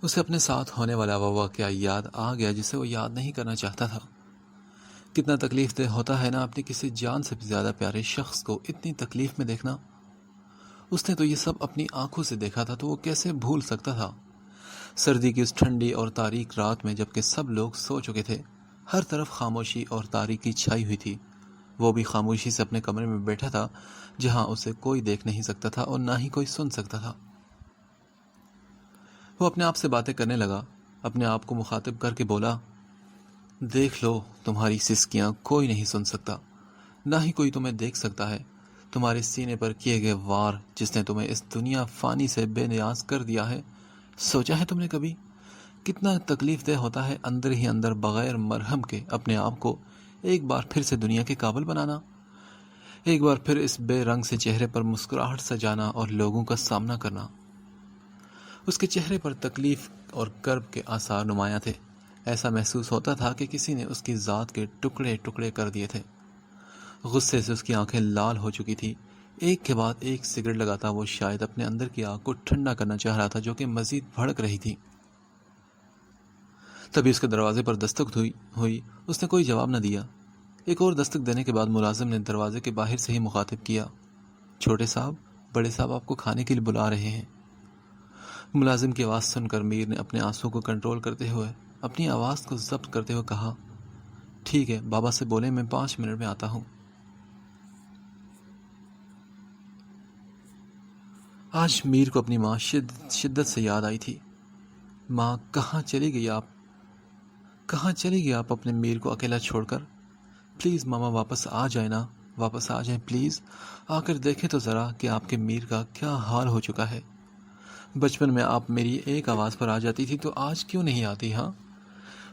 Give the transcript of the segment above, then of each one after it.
اسے اپنے ساتھ ہونے والا وہ واقعہ یاد آ گیا جسے وہ یاد نہیں کرنا چاہتا تھا۔ کتنا تکلیف دہ ہوتا ہے نا اپنے کسی جان سے بھی زیادہ پیارے شخص کو اتنی تکلیف میں دیکھنا۔ اس نے تو یہ سب اپنی آنکھوں سے دیکھا تھا تو وہ کیسے بھول سکتا تھا؟ سردی کی اس ٹھنڈی اور تاریک رات میں جبکہ سب لوگ سو چکے تھے، ہر طرف خاموشی اور تاریکی چھائی ہوئی تھی، وہ بھی خاموشی سے اپنے کمرے میں بیٹھا تھا جہاں اسے کوئی دیکھ نہیں سکتا تھا اور نہ ہی کوئی سن سکتا تھا۔ وہ اپنے آپ سے باتیں کرنے لگا، اپنے آپ کو مخاطب کر کے بولا، دیکھ لو تمہاری سسکیاں کوئی نہیں سن سکتا، نہ ہی کوئی تمہیں دیکھ سکتا ہے۔ تمہارے سینے پر کیے گئے وار جس نے تمہیں اس دنیا فانی سے بے نیاز کر دیا ہے، سوچا ہے تم نے کبھی کتنا تکلیف دہ ہوتا ہے اندر ہی اندر بغیر مرہم کے اپنے آپ کو ایک بار پھر سے دنیا کے قابل بنانا، ایک بار پھر اس بے رنگ سے چہرے پر مسکراہٹ سجانا اور لوگوں کا سامنا کرنا۔ اس کے چہرے پر تکلیف اور کرب کے آثار نمایاں تھے، ایسا محسوس ہوتا تھا کہ کسی نے اس کی ذات کے ٹکڑے ٹکڑے کر دیے تھے۔ غصے سے اس کی آنکھیں لال ہو چکی تھی، ایک کے بعد ایک سگریٹ لگاتا وہ شاید اپنے اندر کی آگ کو ٹھنڈا کرنا چاہ رہا تھا جو کہ مزید بھڑک رہی تھی۔ تبھی اس کے دروازے پر دستک ہوئی، اس نے کوئی جواب نہ دیا۔ ایک اور دستک دینے کے بعد ملازم نے دروازے کے باہر سے ہی مخاطب کیا، چھوٹے صاحب، بڑے صاحب آپ کو کھانے کے لیے بلا رہے ہیں۔ ملازم کی آواز سن کر میر نے اپنے آنسوں کو کنٹرول کرتے ہوئے اپنی آواز کو ضبط کرتے ہوئے کہا، ٹھیک ہے، بابا سے بولے میں 5 منٹ میں آتا ہوں۔ آج میر کو اپنی ماں شدت سے یاد آئی تھی۔ ماں، کہاں چلی گئی آپ اپنے میر کو اکیلا چھوڑ کر؟ پلیز ماما واپس آ جائیں نا، واپس آ جائیں پلیز، آ کر دیکھیں تو ذرا کہ آپ کے میر کا کیا حال ہو چکا ہے۔ بچپن میں آپ میری ایک آواز پر آ جاتی تھی تو آج کیوں نہیں آتی؟ ہاں،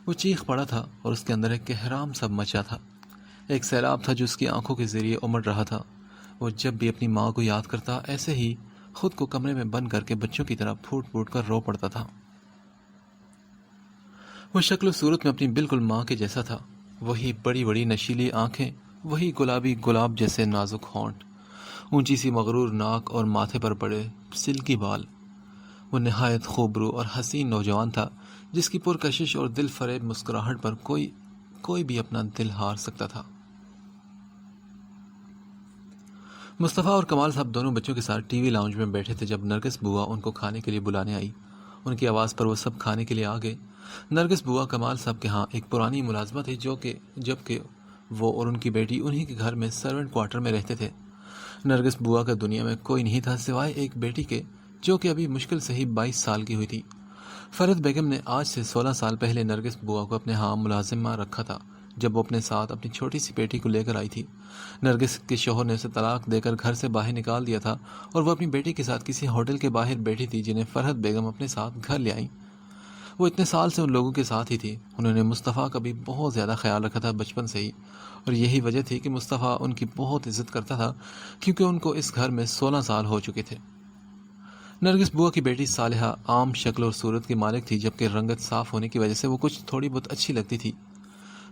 وہ چیخ پڑا تھا اور اس کے اندر ایک احرام سب مچا تھا، ایک سیلاب تھا جو اس کی آنکھوں کے ذریعے امڑ رہا تھا۔ وہ جب بھی اپنی ماں کو یاد کرتا ایسے ہی خود کو کمرے میں بند کر کے بچوں کی طرح پھوٹ پھوٹ کر رو پڑتا تھا۔ وہ شکل و صورت میں اپنی بالکل ماں کے جیسا تھا، وہی بڑی بڑی نشیلی آنکھیں، وہی گلابی گلاب جیسے نازک ہونٹ، اونچی سی مغرور ناک اور ماتھے پر بڑے سلکی بال۔ وہ نہایت خوبرو اور حسین نوجوان تھا جس کی پرکشش اور دل فریب مسکراہٹ پر کوئی بھی اپنا دل ہار سکتا تھا۔ مصطفیٰ اور کمال صاحب دونوں بچوں کے ساتھ ٹی وی لاؤنج میں بیٹھے تھے جب نرگس بوا ان کو کھانے کے لیے بلانے آئی۔ ان کی آواز پر وہ سب کھانے کے لیے آ گئے۔ نرگس بوا کمال صاحب کے ہاں ایک پرانی ملازمہ تھی جبکہ وہ اور ان کی بیٹی انہی کے گھر میں سرونٹ کوارٹر میں رہتے تھے۔ نرگس بوا کا دنیا میں کوئی نہیں تھا سوائے ایک بیٹی کے جو کہ ابھی مشکل سے ہی 22 سال کی ہوئی تھی۔ فرحت بیگم نے آج سے 16 سال پہلے نرگس بوا کو اپنے ہاں ملازمہ رکھا تھا جب وہ اپنے ساتھ اپنی چھوٹی سی بیٹی کو لے کر آئی تھی۔ نرگس کے شوہر نے اسے طلاق دے کر گھر سے باہر نکال دیا تھا اور وہ اپنی بیٹی کے ساتھ کسی ہوٹل کے باہر بیٹھی تھی جنہیں فرحت بیگم اپنے ساتھ گھر لے آئیں۔ وہ اتنے سال سے ان لوگوں کے ساتھ ہی تھی۔ انہوں نے مصطفیٰ کا بھی بہت زیادہ خیال رکھا تھا بچپن سے ہی، اور یہی وجہ تھی کہ مصطفیٰ ان کی بہت عزت کرتا تھا کیونکہ ان کو اس گھر میں 16 سال ہو چکے تھے۔ نرگس بوا کی بیٹی صالحہ عام شکل اور صورت کی مالک تھی جبکہ رنگت صاف ہونے کی وجہ سے وہ کچھ تھوڑی بہت اچھی لگتی تھی۔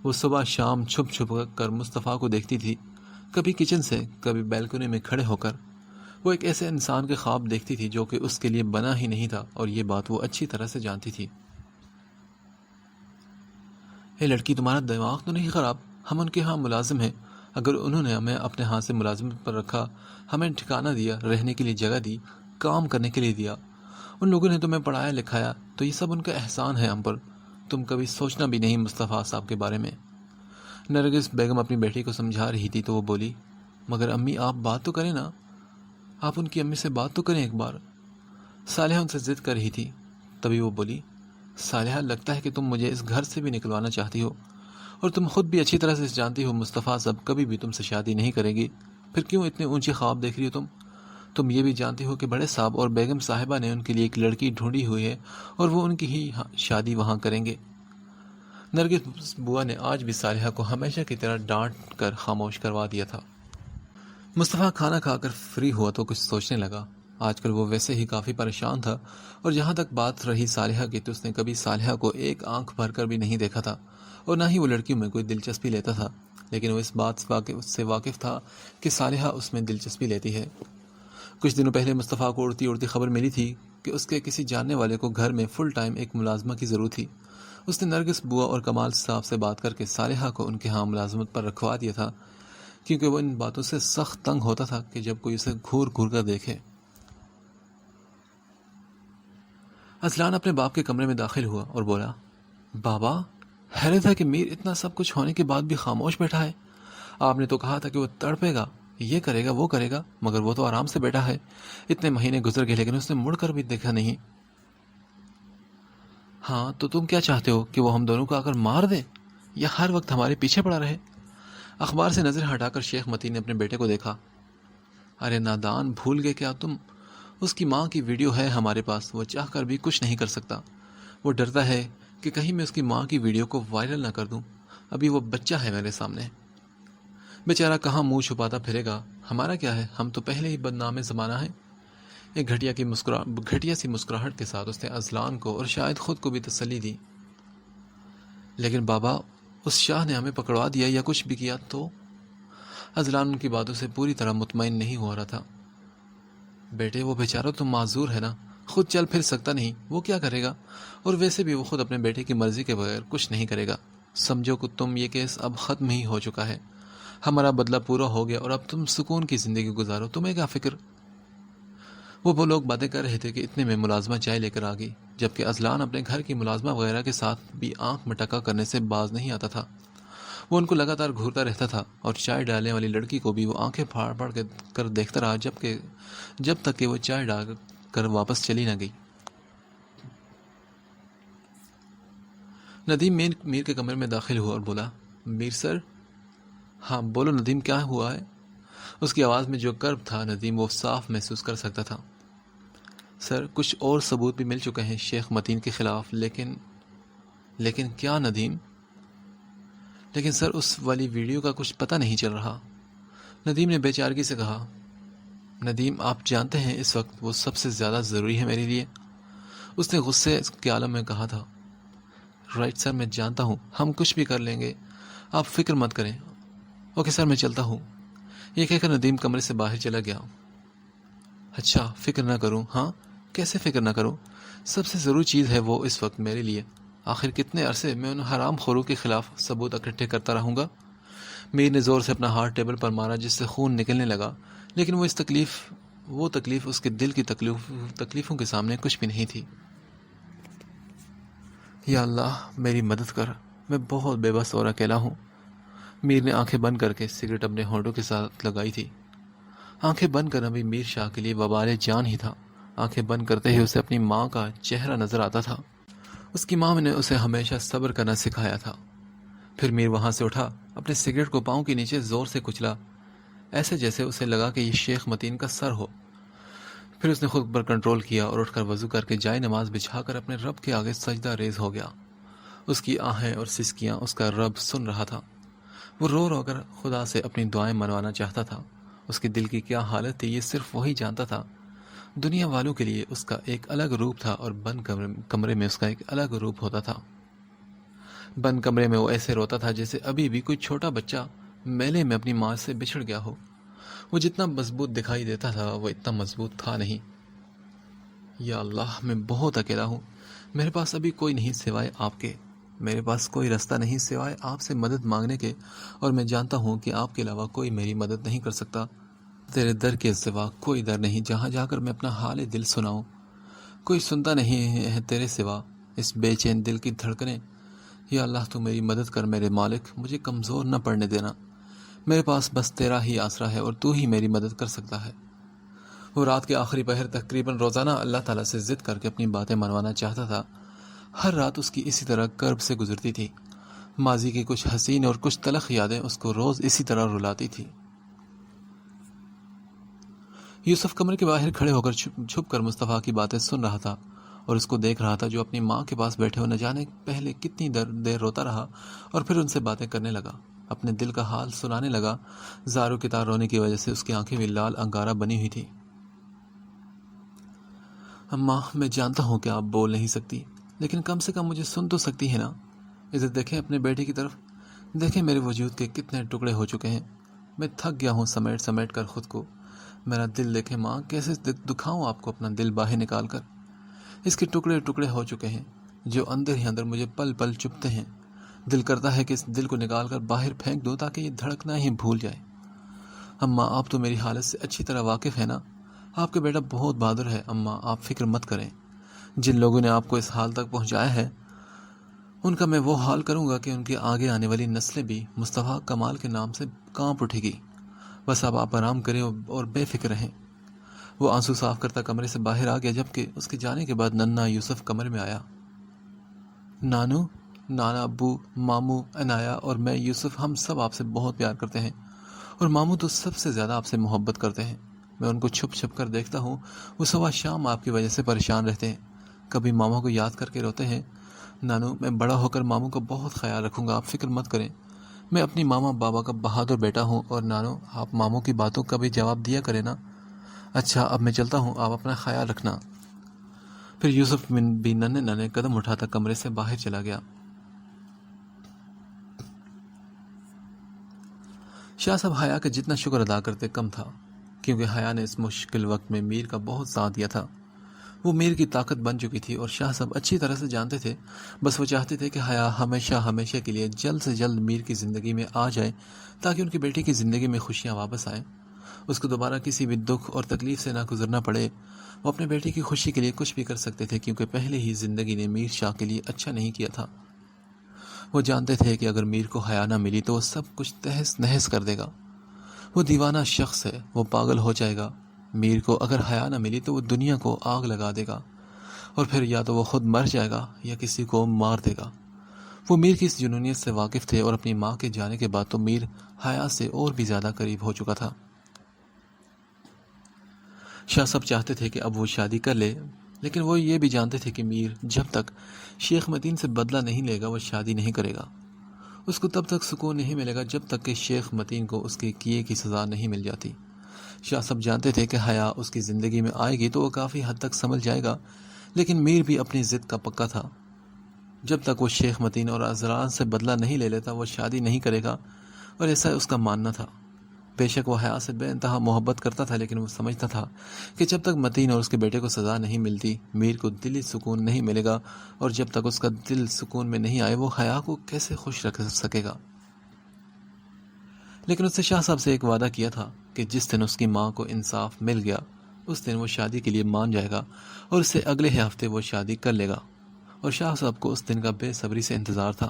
وہ صبح شام چھپ چھپ کر مصطفیٰ کو دیکھتی تھی، کبھی کچن سے، کبھی بیلکونی میں کھڑے ہو کر۔ وہ ایک ایسے انسان کے خواب دیکھتی تھی جو کہ اس کے لیے بنا ہی نہیں تھا اور یہ بات وہ اچھی طرح سے جانتی تھی۔ اے لڑکی، تمہارا دماغ تو نہیں خراب؟ ہم ان کے ہاں ملازم ہیں، اگر انہوں نے ہمیں اپنے ہاں سے ملازمت پر رکھا، ہمیں ٹھکانہ دیا، رہنے کے لیے جگہ دی، کام کرنے کے لیے دیا، ان لوگوں نے تمہیں پڑھایا لکھایا تو یہ سب ان کا احسان ہے ہم پر۔ تم کبھی سوچنا بھی نہیں مصطفیٰ صاحب کے بارے میں۔ نرگس بیگم اپنی بیٹی کو سمجھا رہی تھی تو وہ بولی، مگر امی آپ بات تو کریں نا، آپ ان کی امی سے بات تو کریں ایک بار۔ صالحہ ان سے ضد کر رہی تھی، تبھی وہ بولی، صالحہ لگتا ہے کہ تم مجھے اس گھر سے بھی نکلوانا چاہتی ہو، اور تم خود بھی اچھی طرح سے جانتی ہو مصطفیٰ صاحب کبھی بھی تم سے شادی نہیں کریں گی، پھر کیوں اتنے اونچے خواب دیکھ رہی ہو تم یہ بھی جانتی ہو کہ بڑے صاحب اور بیگم صاحبہ نے ان کے لیے ایک لڑکی ڈھونڈی ہوئی ہے اور وہ ان کی ہی شادی وہاں کریں گے۔ نرگس بوا نے آج بھی صالحہ کو ہمیشہ کی طرح ڈانٹ کر خاموش کروا دیا تھا۔ مصطفیٰ کھانا کھا کر فری ہوا تو کچھ سوچنے لگا۔ آج کل وہ ویسے ہی کافی پریشان تھا، اور جہاں تک بات رہی صالحہ کی تو اس نے کبھی صالحہ کو ایک آنکھ بھر کر بھی نہیں دیکھا تھا اور نہ ہی وہ لڑکیوں میں کوئی دلچسپی لیتا تھا، لیکن وہ اس بات سے واقف تھا کہ صالحہ اس میں دلچسپی لیتی ہے۔ کچھ دنوں پہلے مصطفیٰ کو اڑتی اڑتی خبر ملی تھی کہ اس کے کسی جاننے والے کو گھر میں فل ٹائم ایک ملازمہ کی ضرورت تھی۔ اس نے نرگس بوا اور کمال صاحب سے بات کر کے صالحہ کو ان کے ہاں ملازمت پر رکھوا دیا تھا، کیونکہ وہ ان باتوں سے سخت تنگ ہوتا تھا کہ جب کوئی اسے گھور گھور کر دیکھے۔ اذلان اپنے باپ کے کمرے میں داخل ہوا اور بولا، بابا، حیرت ہے کہ میر اتنا سب کچھ ہونے کے بعد بھی خاموش بیٹھا ہے۔ آپ نے تو کہا تھا کہ وہ تڑپے گا، یہ کرے گا، وہ کرے گا، مگر وہ تو آرام سے بیٹھا ہے۔ اتنے مہینے گزر گئے لیکن اس نے مڑ کر بھی دیکھا نہیں۔ ہاں تو تم کیا چاہتے ہو کہ وہ ہم دونوں کو آ کر مار دے یا ہر وقت ہمارے پیچھے پڑا رہے؟ اخبار سے نظر ہٹا کر شیخ متین نے اپنے بیٹے کو دیکھا۔ ارے نادان، بھول گئے کیا تم؟ اس کی ماں کی ویڈیو ہے ہمارے پاس، وہ چاہ کر بھی کچھ نہیں کر سکتا۔ وہ ڈرتا ہے کہ کہیں میں اس کی ماں کی ویڈیو کو وائرل نہ کر دوں۔ ابھی وہ بچہ ہے میرے سامنے، بیچارہ کہاں منہ چھپاتا پھرے گا۔ ہمارا کیا ہے، ہم تو پہلے ہی بدنام زمانہ ہیں۔ ایک گھٹیا سی مسکراہٹ کے ساتھ اس نے اذلان کو اور شاید خود کو بھی تسلی دی۔ لیکن بابا، اس شاہ نے ہمیں پکڑوا دیا یا کچھ بھی کیا تو؟ اذلان ان کی باتوں سے پوری طرح مطمئن نہیں ہو رہا تھا۔ بیٹے، وہ بیچارہ تو معذور ہے نا، خود چل پھر سکتا نہیں، وہ کیا کرے گا؟ اور ویسے بھی وہ خود اپنے بیٹے کی مرضی کے بغیر کچھ نہیں کرے گا۔ سمجھو کہ تم یہ کیس اب ختم ہی ہو چکا ہے، ہمارا بدلہ پورا ہو گیا اور اب تم سکون کی زندگی گزارو، تمہیں کیا فکر؟ وہ لوگ باتیں کر رہے تھے کہ اتنے میں ملازمہ چائے لے کر آ گئی، جبکہ اذلان اپنے گھر کی ملازمہ وغیرہ کے ساتھ بھی آنکھ مٹکا کرنے سے باز نہیں آتا تھا۔ وہ ان کو لگاتار گھورتا رہتا تھا اور چائے ڈالنے والی لڑکی کو بھی وہ آنکھیں پھاڑ پھاڑ کر دیکھتا رہا جب تک کہ وہ چائے ڈال کر واپس چلی نہ گئی۔ ندیم میر کے کمرے میں داخل ہوا اور بولا، میر سر؟ ہاں بولو ندیم، کیا ہوا ہے؟ اس کی آواز میں جو کرب تھا ندیم وہ صاف محسوس کر سکتا تھا۔ سر، کچھ اور ثبوت بھی مل چکے ہیں شیخ متین کے خلاف، لیکن کیا ندیم؟ لیکن سر، اس والی ویڈیو کا کچھ پتہ نہیں چل رہا، ندیم نے بے چارگی سے کہا۔ ندیم، آپ جانتے ہیں اس وقت وہ سب سے زیادہ ضروری ہے میرے لیے، اس نے غصے کے عالم میں کہا تھا۔ رائٹ سر، میں جانتا ہوں، ہم کچھ بھی کر لیں گے، آپ فکر مت کریں۔ اوکے سر، میں چلتا ہوں، یہ کہہ کر ندیم کمرے سے باہر چلا گیا۔ اچھا، فکر نہ کروں؟ ہاں، کیسے فکر نہ کروں؟ سب سے ضروری چیز ہے وہ اس وقت میرے لیے۔ آخر کتنے عرصے میں ان حرام خوروں کے خلاف ثبوت اکٹھے کرتا رہوں گا؟ میر نے زور سے اپنا ہاتھ ٹیبل پر مارا جس سے خون نکلنے لگا، لیکن وہ تکلیف اس کے دل کی تکلیفوں کے سامنے کچھ بھی نہیں تھی۔ یا اللہ، میری مدد کر، میں بہت بے بس اور اکیلا ہوں۔ میر نے آنکھیں بند کر کے سگریٹ اپنے ہونٹوں کے ساتھ لگائی تھی۔ آنکھیں بند کرنا بھی میر شاہ کے لیے وبال جان ہی تھا۔ آنکھیں بند کرتے ہی اسے اپنی ماں کا چہرہ نظر آتا تھا۔ اس کی ماں نے اسے ہمیشہ صبر کرنا سکھایا تھا۔ پھر میر وہاں سے اٹھا، اپنے سگریٹ کو پاؤں کے نیچے زور سے کچلا، ایسے جیسے اسے لگا کہ یہ شیخ متین کا سر ہو۔ پھر اس نے خود پر کنٹرول کیا اور اٹھ کر وضو کر کے جائے نماز بچھا کر اپنے رب کے آگے سجدہ ریز ہو گیا۔ اس کی آہیں اور سسکیاں اس کا رب سن رہا تھا۔ وہ رو رو کر خدا سے اپنی دعائیں منوانا چاہتا تھا۔ اس کے دل کی کیا حالت تھی یہ صرف وہی جانتا تھا۔ دنیا والوں کے لیے اس کا ایک الگ روپ تھا اور بند کمرے میں اس کا ایک الگ روپ ہوتا تھا۔ بند کمرے میں وہ ایسے روتا تھا جیسے ابھی بھی کوئی چھوٹا بچہ میلے میں اپنی ماں سے بچھڑ گیا ہو۔ وہ جتنا مضبوط دکھائی دیتا تھا وہ اتنا مضبوط تھا نہیں۔ یا اللہ، میں بہت اکیلا ہوں، میرے پاس ابھی کوئی نہیں سوائے آپ کے، میرے پاس کوئی راستہ نہیں سوائے آپ سے مدد مانگنے کے، اور میں جانتا ہوں کہ آپ کے علاوہ کوئی میری مدد نہیں کر سکتا۔ تیرے در کے سوا کوئی در نہیں جہاں جا کر میں اپنا حال دل سناؤں، کوئی سنتا نہیں ہے تیرے سوا اس بے چین دل کی دھڑکنیں۔ یا اللہ، تو میری مدد کر میرے مالک، مجھے کمزور نہ پڑنے دینا، میرے پاس بس تیرا ہی آسرا ہے اور تو ہی میری مدد کر سکتا ہے۔ وہ رات کے آخری پہر تقریباً روزانہ اللہ تعالیٰ سے ضد کر کے اپنی باتیں منوانا چاہتا تھا۔ ہر رات اس کی اسی طرح کرب سے گزرتی تھی۔ ماضی کی کچھ حسین اور کچھ تلخ یادیں اس کو روز اسی طرح رلاتی تھی۔ یوسف کمرے کے باہر کھڑے ہو کر چھپ کر مصطفیٰ کی باتیں سن رہا تھا اور اس کو دیکھ رہا تھا جو اپنی ماں کے پاس بیٹھے ہو نہ جانے پہلے کتنی دیر روتا رہا اور پھر ان سے باتیں کرنے لگا، اپنے دل کا حال سنانے لگا۔ زاروں کی تار رونے کی وجہ سے اس کی آنکھیں بھی لال انگارہ بنی ہوئی تھی۔ اماں، میں جانتا ہوں کہ آپ بول نہیں سکتی، لیکن کم سے کم مجھے سن تو سکتی ہے نا۔ ادھر دیکھیں اپنے بیٹے کی طرف، دیکھیں میرے وجود کے کتنے ٹکڑے ہو چکے ہیں۔ میں تھک گیا ہوں سمیٹ کر خود کو، میرا دل دیکھے ماں، کیسے دکھاؤں آپ کو اپنا دل باہر نکال کر؟ اس کے ٹکڑے ٹکڑے ہو چکے ہیں جو اندر ہی اندر مجھے پل پل چبھتے ہیں۔ دل کرتا ہے کہ اس دل کو نکال کر باہر پھینک دوں تاکہ یہ دھڑکنا ہی بھول جائے۔ اماں، آپ تو میری حالت سے اچھی طرح واقف ہے نا؟ آپ کا بیٹا بہت بہادر ہے اماں، آپ فکر مت کریں۔ جن لوگوں نے آپ کو اس حال تک پہنچایا ہے ان کا میں وہ حال کروں گا کہ ان کی آگے آنے والی نسلیں بھی مصطفیٰ کمال کے نام سے کانپ اٹھے گی۔ بس اب آپ آرام کریں اور بے فکر رہیں۔ وہ آنسو صاف کرتا کمرے سے باہر آ گیا، جبکہ اس کے جانے کے بعد ننا یوسف کمرے میں آیا۔ نانو، نانا، ابو، ماموں، عنایا اور میں یوسف، ہم سب آپ سے بہت پیار کرتے ہیں، اور ماموں تو سب سے زیادہ آپ سے محبت کرتے ہیں۔ میں ان کو چھپ چھپ کر دیکھتا ہوں، وہ صبح شام آپ کی وجہ سے پریشان رہتے ہیں، کبھی ماما کو یاد کر کے روتے ہیں۔ نانو، میں بڑا ہو کر ماموں کا بہت خیال رکھوں گا، آپ فکر مت کریں۔ میں اپنی ماما بابا کا بہادر بیٹا ہوں، اور نانو، آپ ماموں کی باتوں کا بھی جواب دیا کریں نا۔ اچھا، اب میں چلتا ہوں، آپ اپنا خیال رکھنا۔ پھر یوسف بھی ننے ننے قدم اٹھاتا کمرے سے باہر چلا گیا۔ شاہ صاحب حیا کا جتنا شکر ادا کرتے کم تھا، کیونکہ حیا نے اس مشکل وقت میں میر کا بہت ساتھ دیا تھا۔ وہ میر کی طاقت بن چکی تھی اور شاہ صاحب اچھی طرح سے جانتے تھے۔ بس وہ چاہتے تھے کہ حیا ہمیشہ ہمیشہ کے لیے جلد سے جلد میر کی زندگی میں آ جائے، تاکہ ان کی بیٹی کی زندگی میں خوشیاں واپس آئیں، اس کو دوبارہ کسی بھی دکھ اور تکلیف سے نہ گزرنا پڑے۔ وہ اپنے بیٹے کی خوشی کے لیے کچھ بھی کر سکتے تھے، کیونکہ پہلے ہی زندگی نے میر شاہ کے لیے اچھا نہیں کیا تھا۔ وہ جانتے تھے کہ اگر میر کو حیا نہ ملی تو وہ سب کچھ تہس نہس کر دے گا۔ وہ دیوانہ شخص ہے، وہ پاگل ہو جائے گا۔ میر کو اگر حیا نہ ملی تو وہ دنیا کو آگ لگا دے گا، اور پھر یا تو وہ خود مر جائے گا یا کسی کو مار دے گا۔ وہ میر کی اس جنونیت سے واقف تھے، اور اپنی ماں کے جانے کے بعد تو میر حیا سے اور بھی زیادہ قریب ہو چکا تھا۔ شاہ صاحب چاہتے تھے کہ اب وہ شادی کر لے، لیکن وہ یہ بھی جانتے تھے کہ میر جب تک شیخ متین سے بدلہ نہیں لے گا وہ شادی نہیں کرے گا۔ اس کو تب تک سکون نہیں ملے گا جب تک کہ شیخ متین کو اس کے کیے کی سزا نہیں مل جاتی۔ شاہ صاحب جانتے تھے کہ حیا اس کی زندگی میں آئے گی تو وہ کافی حد تک سنبھل جائے گا، لیکن میر بھی اپنی ضد کا پکا تھا۔ جب تک وہ شیخ متین اور ازران سے بدلہ نہیں لے لیتا وہ شادی نہیں کرے گا، اور ایسا اس کا ماننا تھا۔ بے شک وہ حیا سے بے انتہا محبت کرتا تھا، لیکن وہ سمجھتا تھا کہ جب تک متین اور اس کے بیٹے کو سزا نہیں ملتی میر کو دلی سکون نہیں ملے گا، اور جب تک اس کا دل سکون میں نہیں آئے وہ حیا کو کیسے خوش رکھ سکے گا۔ لیکن اس نے شاہ صاحب سے ایک وعدہ کیا تھا کہ جس دن اس کی ماں کو انصاف مل گیا اس دن وہ شادی کے لیے مان جائے گا، اور اس سے اگلے ہفتے وہ شادی کر لے گا۔ اور شاہ صاحب کو اس دن کا بے صبری سے انتظار تھا،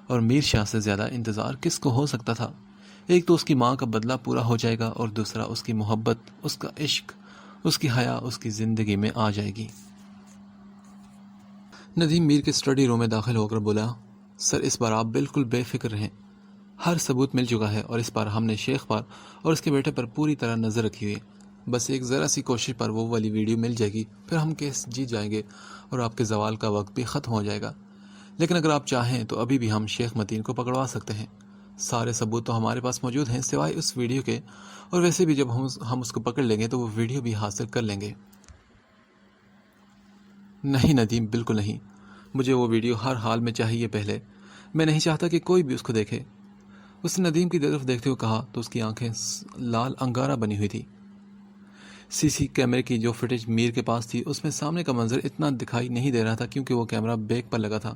اور میر شاہ سے زیادہ انتظار کس کو ہو سکتا تھا؟ ایک تو اس کی ماں کا بدلہ پورا ہو جائے گا، اور دوسرا اس کی محبت، اس کا عشق، اس کی حیا اس کی زندگی میں آ جائے گی۔ ندیم میر کے اسٹڈی روم میں داخل ہو کر بولا، سر اس بار آپ بالکل بے فکر رہیں، ہر ثبوت مل چکا ہے، اور اس بار ہم نے شیخ پر اور اس کے بیٹے پر پوری طرح نظر رکھی ہوئی ہے۔ بس ایک ذرا سی کوشش پر وہ والی ویڈیو مل جائے گی، پھر ہم کیس جیت جائیں گے اور آپ کے زوال کا وقت بھی ختم ہو جائے گا۔ لیکن اگر آپ چاہیں تو ابھی بھی ہم شیخ متین کو پکڑوا سکتے ہیں، سارے ثبوت تو ہمارے پاس موجود ہیں سوائے اس ویڈیو کے، اور ویسے بھی جب ہم اس کو پکڑ لیں گے تو وہ ویڈیو بھی حاصل کر لیں گے۔ نہیں ندیم، بالکل نہیں، مجھے وہ ویڈیو ہر حال میں چاہیے پہلے، میں نہیں چاہتا کہ کوئی بھی اس کو دیکھے۔ اس نے ندیم کی طرف دیکھتے ہوئے کہا تو اس کی آنکھیں لال انگارہ بنی ہوئی تھی۔ سی سی کیمرے کی جو فوٹیج میر کے پاس تھی اس میں سامنے کا منظر اتنا دکھائی نہیں دے رہا تھا، کیونکہ وہ کیمرہ بیک پر لگا تھا۔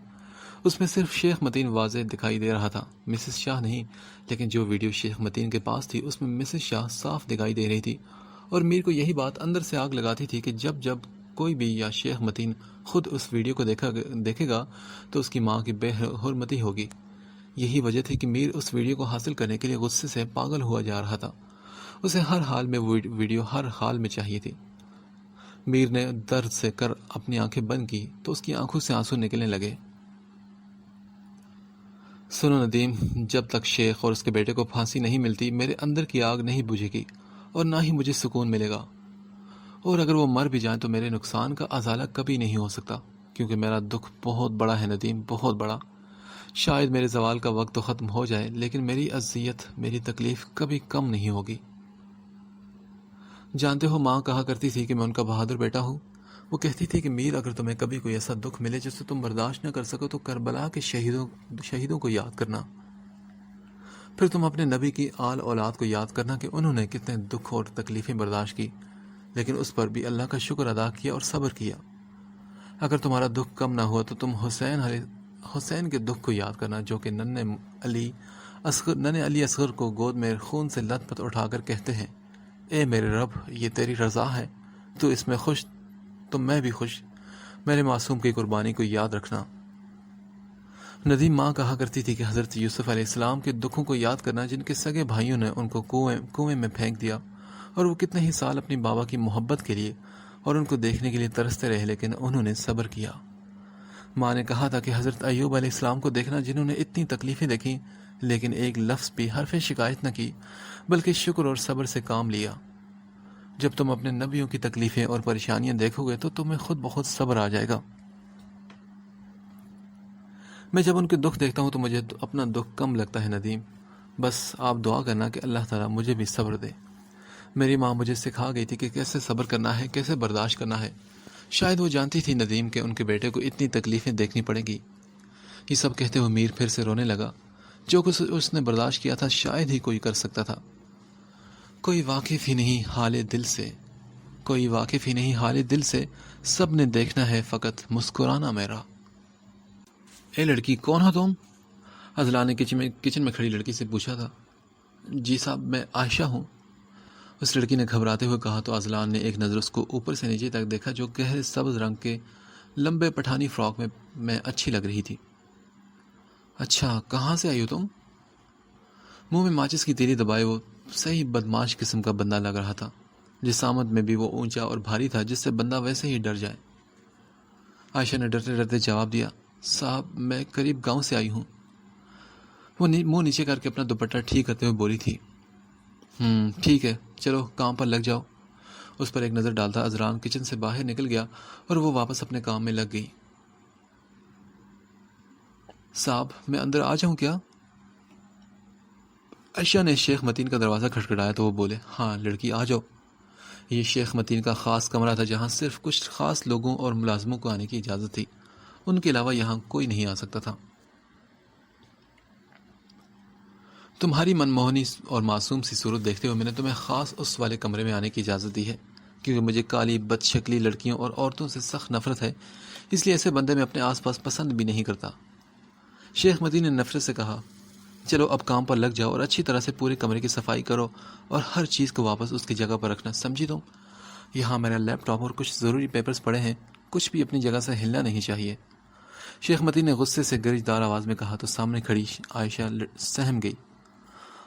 اس میں صرف شیخ متین واضح دکھائی دے رہا تھا، مسز شاہ نہیں۔ لیکن جو ویڈیو شیخ متین کے پاس تھی اس میں مسز شاہ صاف دکھائی دے رہی تھی، اور میر کو یہی بات اندر سے آگ لگاتی تھی کہ جب کوئی بھی یا شیخ متین خود اس ویڈیو کو دیکھے گا تو اس کی ماں کی بے حرمتی ہوگی۔ یہی وجہ تھی کہ میر اس ویڈیو کو حاصل کرنے کے لیے غصے سے پاگل ہوا جا رہا تھا۔ اسے ہر حال میں ویڈیو ہر حال میں چاہیے تھی۔ میر نے درد سے کر اپنی آنکھیں بند کی تو اس کی آنکھوں سے آنسو نکلنے لگے۔ سنو ندیم، جب تک شیخ اور اس کے بیٹے کو پھانسی نہیں ملتی میرے اندر کی آگ نہیں بجھے گی، اور نہ ہی مجھے سکون ملے گا۔ اور اگر وہ مر بھی جائیں تو میرے نقصان کا ازالہ کبھی نہیں ہو سکتا، کیونکہ میرا دکھ بہت بڑا ہے ندیم، بہت بڑا۔ شاید میرے زوال کا وقت تو ختم ہو جائے، لیکن میری اذیت، میری تکلیف کبھی کم نہیں ہوگی۔ جانتے ہو ماں کہا کرتی تھی کہ میں ان کا بہادر بیٹا ہوں۔ وہ کہتی تھی کہ میر اگر تمہیں کبھی کوئی ایسا دکھ ملے جسے تم برداشت نہ کر سکو تو کربلا کے شہیدوں کو یاد کرنا۔ پھر تم اپنے نبی کی آل اولاد کو یاد کرنا کہ انہوں نے کتنے دکھ اور تکلیفیں برداشت کی، لیکن اس پر بھی اللہ کا شکر ادا کیا اور صبر کیا۔ اگر تمہارا دکھ کم نہ ہوا تو تم حسین کے دکھ کو یاد کرنا، جو کہ ننھے علی اصغر کو گود میں خون سے لت پت اٹھا کر کہتے ہیں، اے میرے رب، یہ تیری رضا ہے، تو اس میں خوش تو میں بھی خوش، میرے معصوم کی قربانی کو یاد رکھنا۔ ندیم ماں کہا کرتی تھی کہ حضرت یوسف علیہ السلام کے دکھوں کو یاد کرنا، جن کے سگے بھائیوں نے ان کو کنویں میں پھینک دیا، اور وہ کتنے ہی سال اپنی بابا کی محبت کے لیے اور ان کو دیکھنے کے لیے ترستے رہے، لیکن انہوں نے صبر کیا۔ ماں نے کہا تھا کہ حضرت ایوب علیہ السلام کو دیکھنا، جنہوں نے اتنی تکلیفیں دیکھیں لیکن ایک لفظ بھی حرف شکایت نہ کی، بلکہ شکر اور صبر سے کام لیا۔ جب تم اپنے نبیوں کی تکلیفیں اور پریشانیاں دیکھو گے تو تمہیں خود بخود صبر آ جائے گا۔ میں جب ان کے دکھ دیکھتا ہوں تو مجھے اپنا دکھ کم لگتا ہے ندیم، بس آپ دعا کرنا کہ اللہ تعالیٰ مجھے بھی صبر دے۔ میری ماں مجھے سکھا گئی تھی کہ کیسے صبر کرنا ہے، کیسے برداشت کرنا ہے۔ شاید وہ جانتی تھی ندیم کہ ان کے بیٹے کو اتنی تکلیفیں دیکھنی پڑیں گی۔ یہ سب کہتے ہوئے میر پھر سے رونے لگا۔ جو کچھ اس نے برداشت کیا تھا شاید ہی کوئی کر سکتا تھا۔ کوئی واقف ہی نہیں حال دل سے، سب نے دیکھنا ہے فقط مسکرانا میرا۔ اے لڑکی، کون ہو تم؟ اذلان نے کچن میں کھڑی لڑکی سے پوچھا تھا۔ جی صاحب، میں عائشہ ہوں، اس لڑکی نے گھبراتے ہوئے کہا تو اذلان نے ایک نظر اس کو اوپر سے نیچے تک دیکھا، جو گہرے سبز رنگ کے لمبے پٹھانی فراک میں اچھی لگ رہی تھی۔ اچھا، کہاں سے آئی ہو تم؟ منہ میں ماچس کی تیلی دبائے وہ صحیح بدماش قسم کا بندہ لگ رہا تھا۔ جسامت میں بھی وہ اونچا اور بھاری تھا، جس سے بندہ ویسے ہی ڈر جائے۔ عائشہ نے ڈرتے ڈرتے جواب دیا، صاحب میں قریب گاؤں سے آئی ہوں۔ وہ منہ نیچے کر کے اپنا دوپٹہ ٹھیک کرتے ہوئے بولی تھی۔ ٹھیک ہے، چلو کام پر لگ جاؤ۔ اس پر ایک نظر ڈالتا اذلان کچن سے باہر نکل گیا اور وہ واپس اپنے کام میں لگ گئی۔ صاحب، میں اندر آ جاؤں کیا؟ عائشہ نے شیخ متین کا دروازہ کھٹکھٹایا تو وہ بولے، ہاں لڑکی، آ جاؤ۔ یہ شیخ متین کا خاص کمرہ تھا، جہاں صرف کچھ خاص لوگوں اور ملازموں کو آنے کی اجازت تھی، ان کے علاوہ یہاں کوئی نہیں آ سکتا تھا۔ تمہاری منموہنی اور معصوم سی صورت دیکھتے ہوئے میں نے تمہیں خاص اس والے کمرے میں آنے کی اجازت دی ہے، کیونکہ مجھے کالی بد شکلی لڑکیوں اور عورتوں سے سخت نفرت ہے، اس لیے ایسے بندے میں اپنے آس پاس پسند بھی نہیں کرتا۔ شیخ متین نے نفرت سے کہا، چلو اب کام پر لگ جاؤ اور اچھی طرح سے پورے کمرے کی صفائی کرو اور ہر چیز کو واپس اس کی جگہ پر رکھنا، سمجھی تم؟ یہاں میرا لیپ ٹاپ اور کچھ ضروری پیپرز پڑے ہیں، کچھ بھی اپنی جگہ سے ہلنا نہیں چاہیے۔ شیخ متین نے غصے سے گرجدار آواز میں کہا تو سامنے کھڑی عائشہ سہم گئی۔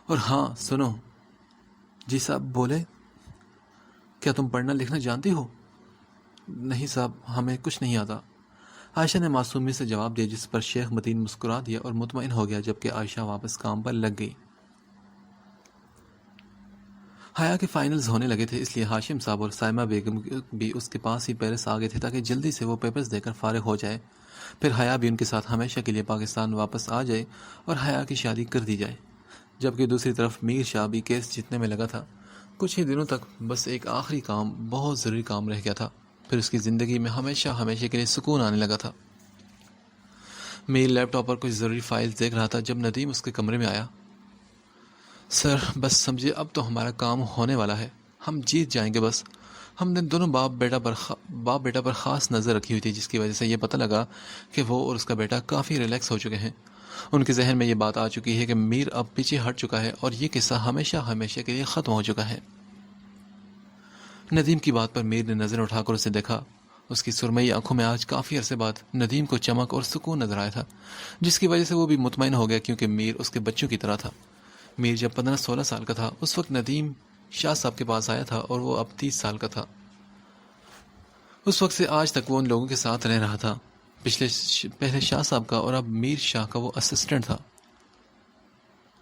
اور ہاں سنو۔ جی صاحب بولے، کیا تم پڑھنا لکھنا جانتی ہو؟ نہیں صاحب، ہمیں کچھ نہیں آتا، عائشہ نے معصومی سے جواب دیا، جس پر شیخ متین مسکرا دیا اور مطمئن ہو گیا، جبکہ عائشہ واپس کام پر لگ گئی۔ حیا کے فائنلز ہونے لگے تھے، اس لیے ہاشم صاحب اور سائمہ بیگم بھی اس کے پاس ہی پیرس آ گئے تھے تاکہ جلدی سے وہ پیپرز دے کر فارغ ہو جائے، پھر حیا بھی ان کے ساتھ ہمیشہ کے لیے پاکستان واپس آ جائے اور حیا کی شادی کر دی جائے۔ جبکہ دوسری طرف میر شاہ بھی کیس جیتنے میں لگا تھا۔ کچھ ہی دنوں تک بس ایک آخری کام، بہت ضروری کام رہ گیا تھا، پھر اس کی زندگی میں ہمیشہ کے لیے سکون آنے لگا تھا۔ میر لیپ ٹاپ پر کچھ ضروری فائلز دیکھ رہا تھا جب ندیم اس کے کمرے میں آیا۔ سر، بس سمجھے اب تو ہمارا کام ہونے والا ہے، ہم جیت جائیں گے بس۔ ہم نے دونوں باپ بیٹا پر خاص نظر رکھی ہوئی تھی، جس کی وجہ سے یہ پتہ لگا کہ وہ اور اس کا بیٹا کافی ریلیکس ہو چکے ہیں۔ ان کے ذہن میں یہ بات آ چکی ہے کہ میر اب پیچھے ہٹ چکا ہے اور یہ قصہ ہمیشہ کے لیے ختم ہو چکا ہے۔ ندیم کی بات پر میر نے نظر اٹھا کر اسے دیکھا۔ اس کی سرمئی آنکھوں میں آج کافی عرصے بعد ندیم کو چمک اور سکون نظر آیا تھا، جس کی وجہ سے وہ بھی مطمئن ہو گیا، کیونکہ میر اس کے بچوں کی طرح تھا۔ میر جب 15-16 سال کا تھا اس وقت ندیم شاہ صاحب کے پاس آیا تھا اور وہ اب 30 سال کا تھا۔ اس وقت سے آج تک وہ ان لوگوں کے ساتھ رہ رہا تھا، پہلے شاہ صاحب کا اور اب میر شاہ کا وہ اسسٹنٹ تھا۔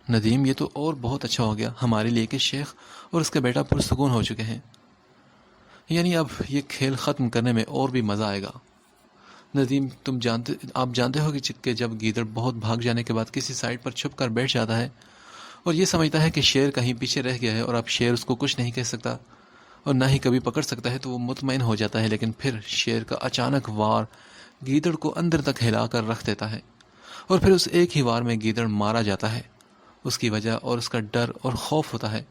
ندیم، یہ تو اور بہت اچھا ہو گیا ہمارے لیے کہ شیخ اور اس کا بیٹا پرسکون ہو چکے ہیں، یعنی اب یہ کھیل ختم کرنے میں اور بھی مزہ آئے گا۔ ندیم، آپ جانتے ہو کہ جب گیدڑ بہت بھاگ جانے کے بعد کسی سائڈ پر چھپ کر بیٹھ جاتا ہے اور یہ سمجھتا ہے کہ شیر کہیں پیچھے رہ گیا ہے اور اب شیر اس کو کچھ نہیں کہہ سکتا اور نہ ہی کبھی پکڑ سکتا ہے، تو وہ مطمئن ہو جاتا ہے، لیکن پھر شیر کا اچانک وار گیدڑ کو اندر تک ہلا کر رکھ دیتا ہے اور پھر اس ایک ہی وار میں گیدڑ مارا جاتا ہے اس کی وجہ اور اس کا ڈر اور خوف ہوتا ہے۔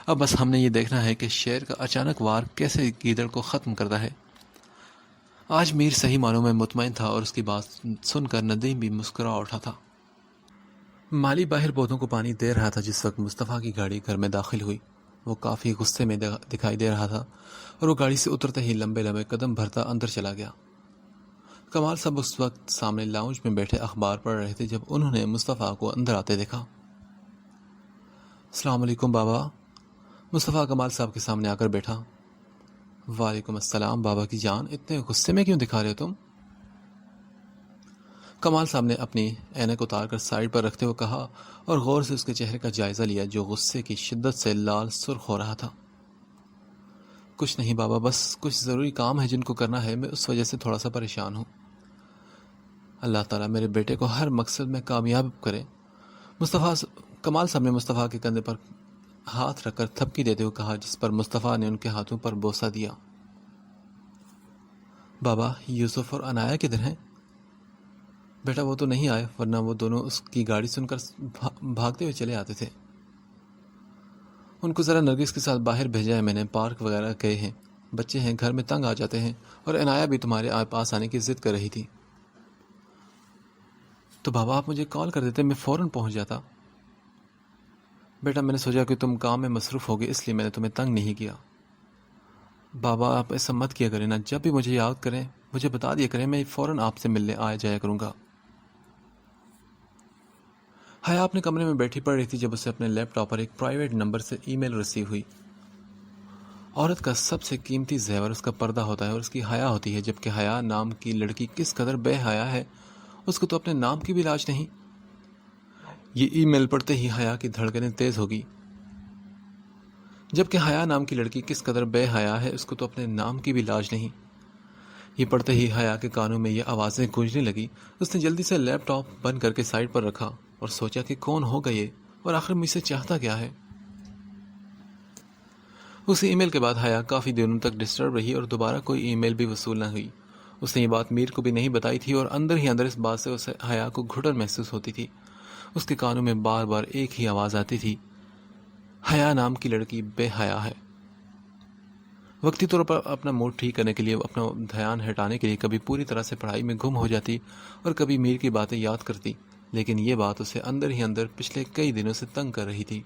اب بس ہم نے یہ دیکھنا ہے کہ شیر کا اچانک وار کیسے گیدڑ کو ختم کرتا ہے۔ آج میر صحیح معنوں میں مطمئن تھا اور اس کی بات سن کر ندیم بھی مسکرا اٹھا تھا۔ مالی باہر پودوں کو پانی دے رہا تھا جس وقت مصطفیٰ کی گاڑی گھر میں داخل ہوئی۔ وہ کافی غصے میں دکھائی دے رہا تھا اور وہ گاڑی سے اترتے ہی لمبے لمبے قدم بھرتا اندر چلا گیا۔ کمال صاحب اس وقت سامنے لاؤنج میں بیٹھے اخبار پڑھ رہے تھے جب انہوں نے مصطفیٰ کو اندر آتے دیکھا۔ السلام علیکم بابا۔ مصطفیٰ کمال صاحب کے سامنے آ کر بیٹھا۔ وعلیکم السلام بابا کی جان، اتنے غصے میں کیوں دکھا رہے ہو تم؟ کمال صاحب نے اپنی اینک اتار کر سائیڈ پر رکھتے ہوئے کہا اور غور سے اس کے چہرے کا جائزہ لیا جو غصے کی شدت سے لال سرخ ہو رہا تھا۔ کچھ نہیں بابا، بس کچھ ضروری کام ہے جن کو کرنا ہے، میں اس وجہ سے تھوڑا سا پریشان ہوں۔ اللہ تعالیٰ میرے بیٹے کو ہر مقصد میں کامیاب کرے۔ کمال صاحب نے مصطفیٰ کے کندھے پر ہاتھ رکھ کر تھپکی دیتے ہوئے کہا جس پر مصطفیٰ نے ان کے ہاتھوں پر بوسہ دیا۔ بابا یوسف اور عنایہ کدھر ہیں؟ بیٹا وہ تو نہیں آئے، ورنہ وہ دونوں اس کی گاڑی سن کر بھاگتے ہوئے چلے آتے تھے۔ ان کو ذرا نرگس کے ساتھ باہر بھیجا ہے میں نے، پارک وغیرہ گئے ہیں، بچے ہیں گھر میں تنگ آ جاتے ہیں، اور عنایہ بھی تمہارے پاس آنے کی ضد کر رہی تھی۔ تو بابا آپ مجھے کال کر دیتے، میں فوراً پہنچ جاتا۔ بیٹا میں نے سوچا کہ تم کام میں مصروف ہوگے اس لیے میں نے تمہیں تنگ نہیں کیا۔ بابا آپ ایسا مت کیا کریں نا، جب بھی مجھے یاد کریں مجھے بتا دیا کریں، میں فوراً آپ سے ملنے آیا جایا کروں گا۔ حیا اپنے کمرے میں بیٹھی پڑ رہی تھی جب اسے اپنے لیپ ٹاپ پر ایک پرائیویٹ نمبر سے ای میل ریسیو ہوئی۔ عورت کا سب سے قیمتی زیور اس کا پردہ ہوتا ہے اور اس کی حیا ہوتی ہے، جبکہ حیا نام کی لڑکی کس قدر بے حیا ہے، اس کو تو اپنے نام کی بھی لاج نہیں۔ یہ ای میل پڑھتے ہی حیا کی دھڑکنیں تیز ہوگی، جبکہ حیا نام کی لڑکی کس قدر بے حیا ہے، اس کو تو اپنے نام کی بھی لاج نہیں۔ یہ پڑھتے ہی حیا کے کانوں میں یہ آوازیں گونجنے لگی۔ اس نے جلدی سے لیپ ٹاپ بند کر کے سائڈ پر رکھا اور سوچا کہ کون ہوگا یہ اور آخر مجھ سے چاہتا کیا ہے۔ اس ای میل کے بعد حیا کافی دنوں تک ڈسٹرب رہی اور دوبارہ کوئی ای میل بھی وصول نہ ہوئی۔ اس نے یہ بات میر کو بھی نہیں بتائی تھی اور اندر ہی اندر اس بات سے اسے حیا کو گھٹن محسوس ہوتی تھی۔ اس کے کانوں میں بار بار ایک ہی آواز آتی تھی، حیا نام کی لڑکی بے حیا ہے۔ وقتی طور پر اپنا موڈ ٹھیک کرنے کے لیے، اپنا دھیان ہٹانے کے لیے کبھی پوری طرح سے پڑھائی میں گم ہو جاتی اور کبھی میر کی باتیں یاد کرتی، لیکن یہ بات اسے اندر ہی اندر پچھلے کئی دنوں سے تنگ کر رہی تھی۔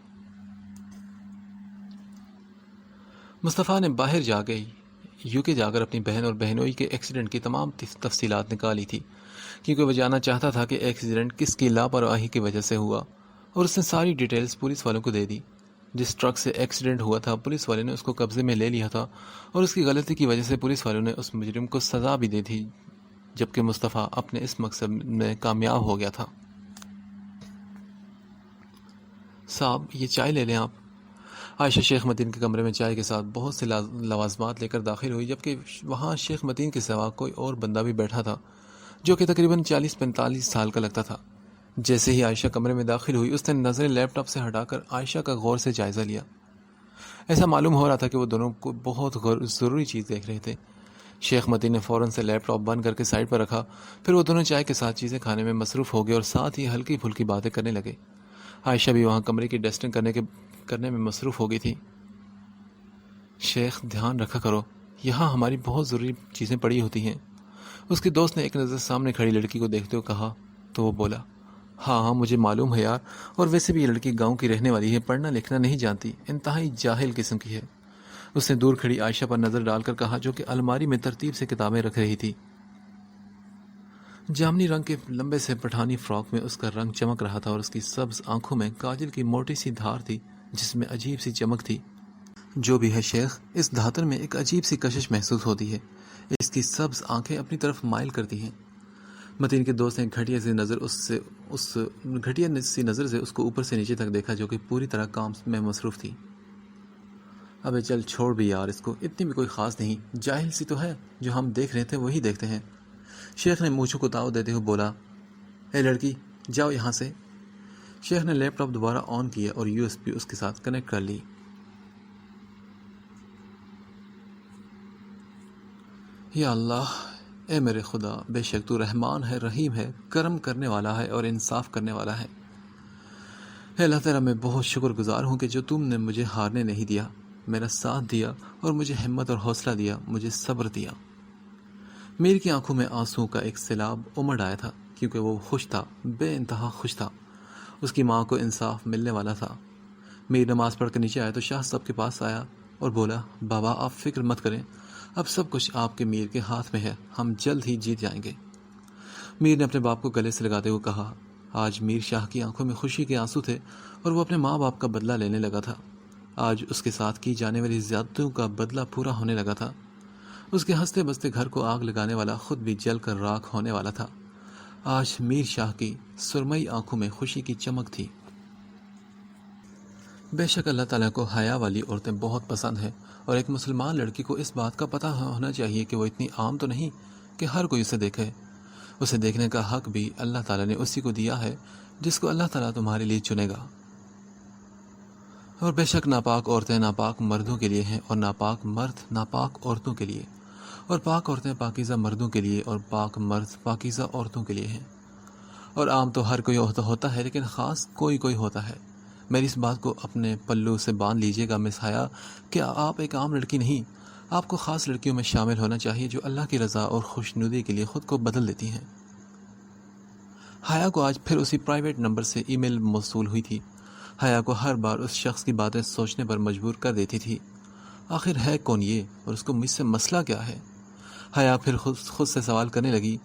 مصطفیٰ نے باہر جا کے UK جا کر اپنی بہن اور بہنوئی کے ایکسیڈنٹ کی تمام تفصیلات نکالی تھی، کیونکہ وہ جاننا چاہتا تھا کہ ایکسیڈنٹ کس کی لاپرواہی کی وجہ سے ہوا، اور اس نے ساری ڈیٹیلز پولیس والوں کو دے دی۔ جس ٹرک سے ایکسیڈنٹ ہوا تھا پولیس والے نے اس کو قبضے میں لے لیا تھا اور اس کی غلطی کی وجہ سے پولیس والوں نے اس مجرم کو سزا بھی دی تھی، جبکہ مصطفیٰ اپنے اس مقصد میں کامیاب ہو گیا تھا۔ صاحب یہ چائے لے لیں آپ۔ عائشہ شیخ متین کے کمرے میں چائے کے ساتھ بہت سے لوازمات لے کر داخل ہوئی، جبکہ وہاں شیخ متین کے سوا کوئی اور بندہ بھی بیٹھا تھا جو کہ تقریباً 40-45 سال کا لگتا تھا۔ جیسے ہی عائشہ کمرے میں داخل ہوئی اس نے نظریں لیپ ٹاپ سے ہٹا کر عائشہ کا غور سے جائزہ لیا۔ ایسا معلوم ہو رہا تھا کہ وہ دونوں کو بہت ضروری چیز دیکھ رہے تھے۔ شیخ متین نے فوراً سے لیپ ٹاپ بند کر کے سائڈ پر رکھا، پھر وہ دونوں چائے کے ساتھ چیزیں کھانے میں مصروف ہو گئے اور ساتھ ہی ہلکی پھلکی باتیں کرنے لگے۔ عائشہ بھی وہاں کمرے کی ڈسٹنگ کرنے میں مصروف ہو گئی تھی۔ شیخ دھیان رکھا کرو، یہاں ہماری بہت ضروری چیزیں پڑی ہوتی ہیں، اس کی دوست نے ایک نظر سامنے کھڑی لڑکی کو دیکھتے ہوئے کہا تو وہ بولا، ہاں مجھے معلوم ہے یار، اور ویسے بھی یہ لڑکی گاؤں کی رہنے والی ہے، پڑھنا لکھنا نہیں جانتی، انتہائی جاہل قسم کی ہے۔ اس نے دور کھڑی عائشہ پر نظر ڈال کر کہا جو کہ الماری میں ترتیب سے کتابیں رکھ رہی تھی۔ جامنی رنگ کے لمبے سے پٹھانی فراک میں اس کا رنگ چمک رہا تھا اور اس کی سبز آنکھوں میں کاجل کی موٹی سی دھار تھی جس میں عجیب سی چمک تھی۔ جو بھی ہے شیخ، اس دھاتن میں ایک عجیب سی کشش محسوس ہوتی ہے، اس کی سبز آنکھیں اپنی طرف مائل کرتی ہیں۔ متین کے دوست نے گھٹیا سی نظر سے اس کو اوپر سے نیچے تک دیکھا جو کہ پوری طرح کام میں مصروف تھی۔ ابے چل چھوڑ بھی یار اس کو، اتنی بھی کوئی خاص نہیں، جاہل سی تو ہے، جو ہم دیکھ رہے تھے وہی دیکھتے ہیں۔ شیخ نے مونچھوں کو تاؤ دیتے ہوئے بولا، اے لڑکی جاؤ یہاں سے۔ شیخ نے لیپ ٹاپ دوبارہ آن کیا اور USB اس کے ساتھ کنیکٹ کر لی۔ یا اللہ، اے میرے خدا، بے شک تو رحمان ہے، رحیم ہے، کرم کرنے والا ہے اور انصاف کرنے والا ہے۔ اے اللہ تعالیٰ، میں بہت شکر گزار ہوں کہ جو تم نے مجھے ہارنے نہیں دیا، میرا ساتھ دیا اور مجھے ہمت اور حوصلہ دیا، مجھے صبر دیا۔ میر کی آنکھوں میں آنسوں کا ایک سیلاب امڑ آیا تھا، کیونکہ وہ خوش تھا، بے انتہا خوش تھا۔ اس کی ماں کو انصاف ملنے والا تھا۔ میر نماز پڑھ کر نیچے آیا تو شاہ صاحب کے پاس آیا اور بولا، بابا آپ فکر مت کریں، اب سب کچھ آپ کے میر کے ہاتھ میں ہے، ہم جلد ہی جیت جائیں گے۔ میر نے اپنے باپ کو گلے سے لگاتے ہوئے کہا۔ آج میر شاہ کی آنکھوں میں خوشی کے آنسو تھے اور وہ اپنے ماں باپ کا بدلہ لینے لگا تھا۔ آج اس کے ساتھ کی جانے والی زیادتیوں کا بدلہ پورا ہونے لگا تھا۔ اس کے ہنستے بستے گھر کو آگ لگانے والا خود بھی جل کر راکھ ہونے والا تھا۔ آج میر شاہ کی سرمئی آنکھوں میں خوشی کی چمک تھی۔ بے شک اللہ تعالیٰ کو حیا والی عورتیں بہت پسند ہیں، اور ایک مسلمان لڑکی کو اس بات کا پتہ ہونا چاہیے کہ وہ اتنی عام تو نہیں کہ ہر کوئی اسے دیکھے۔ اسے دیکھنے کا حق بھی اللہ تعالیٰ نے اسی کو دیا ہے جس کو اللہ تعالیٰ تمہارے لیے چنے گا۔ اور بے شک ناپاک عورتیں ناپاک مردوں کے لیے ہیں، اور ناپاک مرد ناپاک عورتوں کے لیے، اور پاک عورتیں پاکیزہ مردوں کے لیے، اور پاک مرد پاکیزہ عورتوں کے لیے ہیں۔ اور عام تو ہر کوئی ہوتا ہے، لیکن خاص کوئی کوئی ہوتا ہے۔ میری اس بات کو اپنے پلو سے باندھ لیجیے گا مس حیا کہ آپ ایک عام لڑکی نہیں، آپ کو خاص لڑکیوں میں شامل ہونا چاہیے جو اللہ کی رضا اور خوشنودی کے لیے خود کو بدل دیتی ہیں۔ حیا کو آج پھر اسی پرائیویٹ نمبر سے ای میل موصول ہوئی تھی۔ حیا کو ہر بار اس شخص کی باتیں سوچنے پر مجبور کر دیتی تھی۔ آخر ہے کون یہ، اور اس کو مجھ سے مسئلہ کیا ہے؟ حیا پھر خود سے سوال کرنے لگی،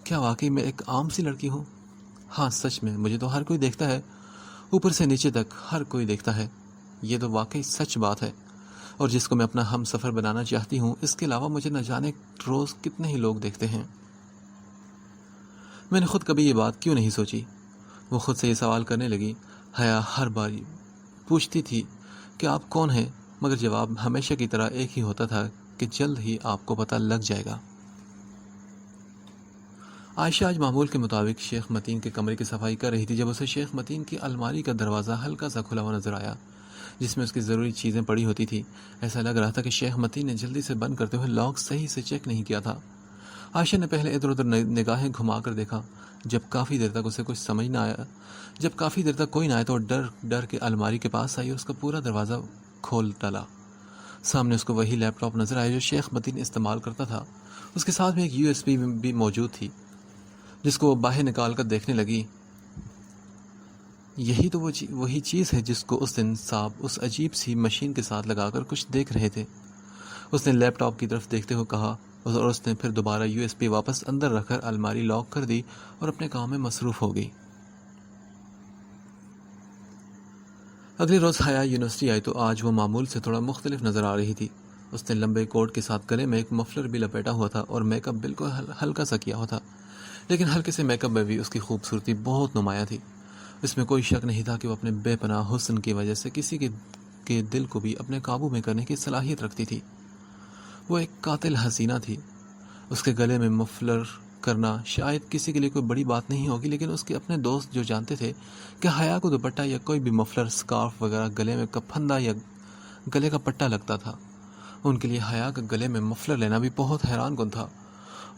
کیا واقعی میں ایک عام سی لڑکی ہوں؟ ہاں سچ میں، مجھے تو ہر کوئی دیکھتا ہے، اوپر سے نیچے تک ہر کوئی دیکھتا ہے۔ یہ تو واقعی سچ بات ہے، اور جس کو میں اپنا ہم سفر بنانا چاہتی ہوں، اس کے علاوہ مجھے نہ جانے روز کتنے ہی لوگ دیکھتے ہیں۔ میں نے خود کبھی یہ بات کیوں نہیں سوچی؟ وہ خود سے یہ سوال کرنے لگی۔ حیا ہر بار پوچھتی تھی کہ آپ کون ہیں، مگر جواب ہمیشہ کی طرح ایک ہی ہوتا تھا کہ جلد ہی آپ کو پتہ لگ جائے گا۔ عائشہ آج معمول کے مطابق شیخ متین کے کمرے کی صفائی کر رہی تھی جب اسے شیخ متین کی الماری کا دروازہ ہلکا سا کھلا ہوا نظر آیا، جس میں اس کی ضروری چیزیں پڑی ہوتی تھی۔ ایسا لگ رہا تھا کہ شیخ متین نے جلدی سے بند کرتے ہوئے لاک صحیح سے چیک نہیں کیا تھا۔ عائشہ نے پہلے ادھر ادھر نگاہیں گھما کر دیکھا۔ جب کافی دیر تک اسے کچھ سمجھ نہ آیا، جب کافی دیر تک کوئی نہ آیا تو ڈر کے الماری کے پاس آئی اور اس کا پورا دروازہ کھول ڈالا۔ سامنے اس کو وہی لیپ ٹاپ نظر آیا جو شیخ متین استعمال کرتا تھا۔ اس کے ساتھ میں ایک USB بھی موجود تھی، جس کو وہ باہر نکال کر دیکھنے لگی۔ یہی تو وہی چیز ہے جس کو اس دن صاحب اس عجیب سی مشین کے ساتھ لگا کر کچھ دیکھ رہے تھے۔ اس نے لیپ ٹاپ کی طرف دیکھتے ہوئے کہا، اور اس نے پھر دوبارہ USB واپس اندر رکھ کر الماری لاک کر دی اور اپنے کام میں مصروف ہو گئی۔ اگلے روز حیا یونیورسٹی آئی تو آج وہ معمول سے تھوڑا مختلف نظر آ رہی تھی۔ اس نے لمبے کوٹ کے ساتھ گلے میں ایک مفلر بھی لپیٹا ہوا تھا اور میک اپ بالکل ہلکا سا کیا ہوا تھا، لیکن ہلکے سے میک اپ میں بھی اس کی خوبصورتی بہت نمایاں تھی۔ اس میں کوئی شک نہیں تھا کہ وہ اپنے بے پناہ حسن کی وجہ سے کسی کے دل کو بھی اپنے قابو میں کرنے کی صلاحیت رکھتی تھی۔ وہ ایک قاتل حسینہ تھی۔ اس کے گلے میں مفلر کرنا شاید کسی کے لیے کوئی بڑی بات نہیں ہوگی، لیکن اس کے اپنے دوست جو جانتے تھے کہ حیا کو دوپٹہ یا کوئی بھی مفلر، سکارف وغیرہ گلے میں پھندا یا گلے کا پٹا لگتا تھا، ان کے لیے حیا کا گلے میں مفلر لینا بھی بہت حیران کن تھا۔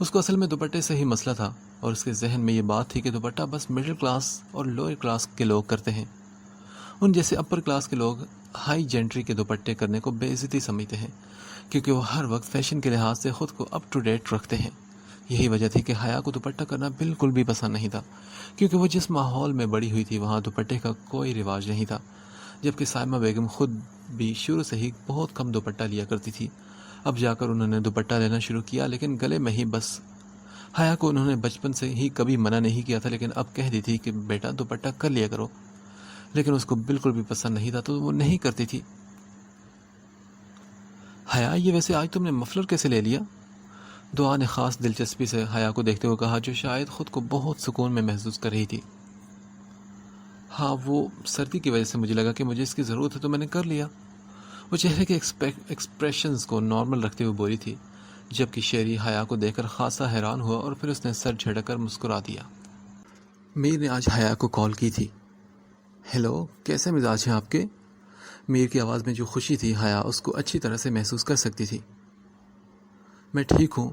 اس کو اصل میں دوپٹے سے ہی مسئلہ تھا، اور اس کے ذہن میں یہ بات تھی کہ دوپٹہ بس مڈل کلاس اور لوئر کلاس کے لوگ کرتے ہیں۔ ان جیسے اپر کلاس کے لوگ ہائی جینٹری کے دوپٹے کرنے کو بے عزتی سمجھتے ہیں، کیونکہ وہ ہر وقت فیشن کے لحاظ سے خود کو اپ ٹو ڈیٹ رکھتے ہیں۔ یہی وجہ تھی کہ حیا کو دوپٹہ کرنا بالکل بھی پسند نہیں تھا، کیونکہ وہ جس ماحول میں بڑی ہوئی تھی وہاں دوپٹے کا کوئی رواج نہیں تھا، جبکہ سائمہ بیگم خود بھی شروع سے ہی بہت کم دوپٹہ لیا کرتی تھی۔ اب جا کر انہوں نے دوپٹہ لینا شروع کیا، لیکن گلے میں ہی بس۔ حیا کو انہوں نے بچپن سے ہی کبھی منع نہیں کیا تھا، لیکن اب کہہ دی تھی کہ بیٹا دوپٹہ کر لیا کرو، لیکن اس کو بالکل بھی پسند نہیں تھا تو وہ نہیں کرتی تھی۔ حیا، یہ ویسے آج تم نے مفلر کیسے لے لیا؟ دعا نے خاص دلچسپی سے حیا کو دیکھتے ہوئے کہا، جو شاید خود کو بہت سکون میں محسوس کر رہی تھی۔ ہاں، وہ سردی کی وجہ سے مجھے لگا کہ مجھے اس کی ضرورت ہے تو میں نے کر لیا۔ وہ چہرے کے ایکسپریشنز کو نارمل رکھتے ہوئے بولی تھی، جبکہ شیری حیا کو دیکھ کر خاصا حیران ہوا اور پھر اس نے سر جھٹک کر مسکرا دیا۔ میر نے آج حیا کو کال کی تھی۔ ہیلو، کیسے مزاج ہیں آپ کے؟ میر کی آواز میں جو خوشی تھی حیا اس کو اچھی طرح سے محسوس کر سکتی تھی۔ میں ٹھیک ہوں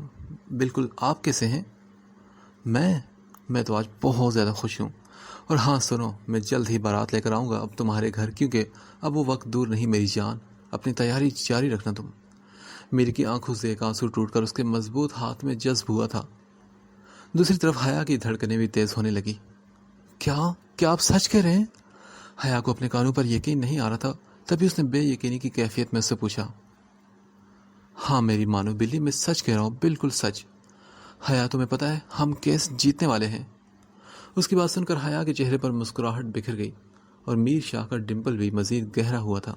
بالکل، آپ کیسے ہیں؟ میں تو آج بہت زیادہ خوش ہوں۔ اور ہاں سنو، میں جلد ہی بارات لے کر آؤں گا اب تمہارے گھر، کیونکہ اب وہ وقت دور نہیں میری جان، اپنی تیاری جاری رکھنا تم۔ میری کی آنکھوں سے ایک آنسو ٹوٹ کر اس کے مضبوط ہاتھ میں جذب ہوا تھا۔ دوسری طرف حیا کی دھڑکنیں بھی تیز ہونے لگی۔ کیا آپ سچ کہہ رہے ہیں؟ حیا کو اپنے کانوں پر یقین نہیں آ رہا تھا، تبھی اس نے بے یقینی کی کیفیت میں اس سے پوچھا۔ ہاں میری مانو بلی، میں سچ کہہ رہا ہوں، بالکل سچ۔ حیا تمہیں پتہ ہے ہم کیس جیتنے والے ہیں۔ اس کی بات سن کر حیا کے چہرے پر مسکراہٹ بکھر گئی اور میر شاہ کا ڈمپل بھی مزید گہرا ہوا تھا۔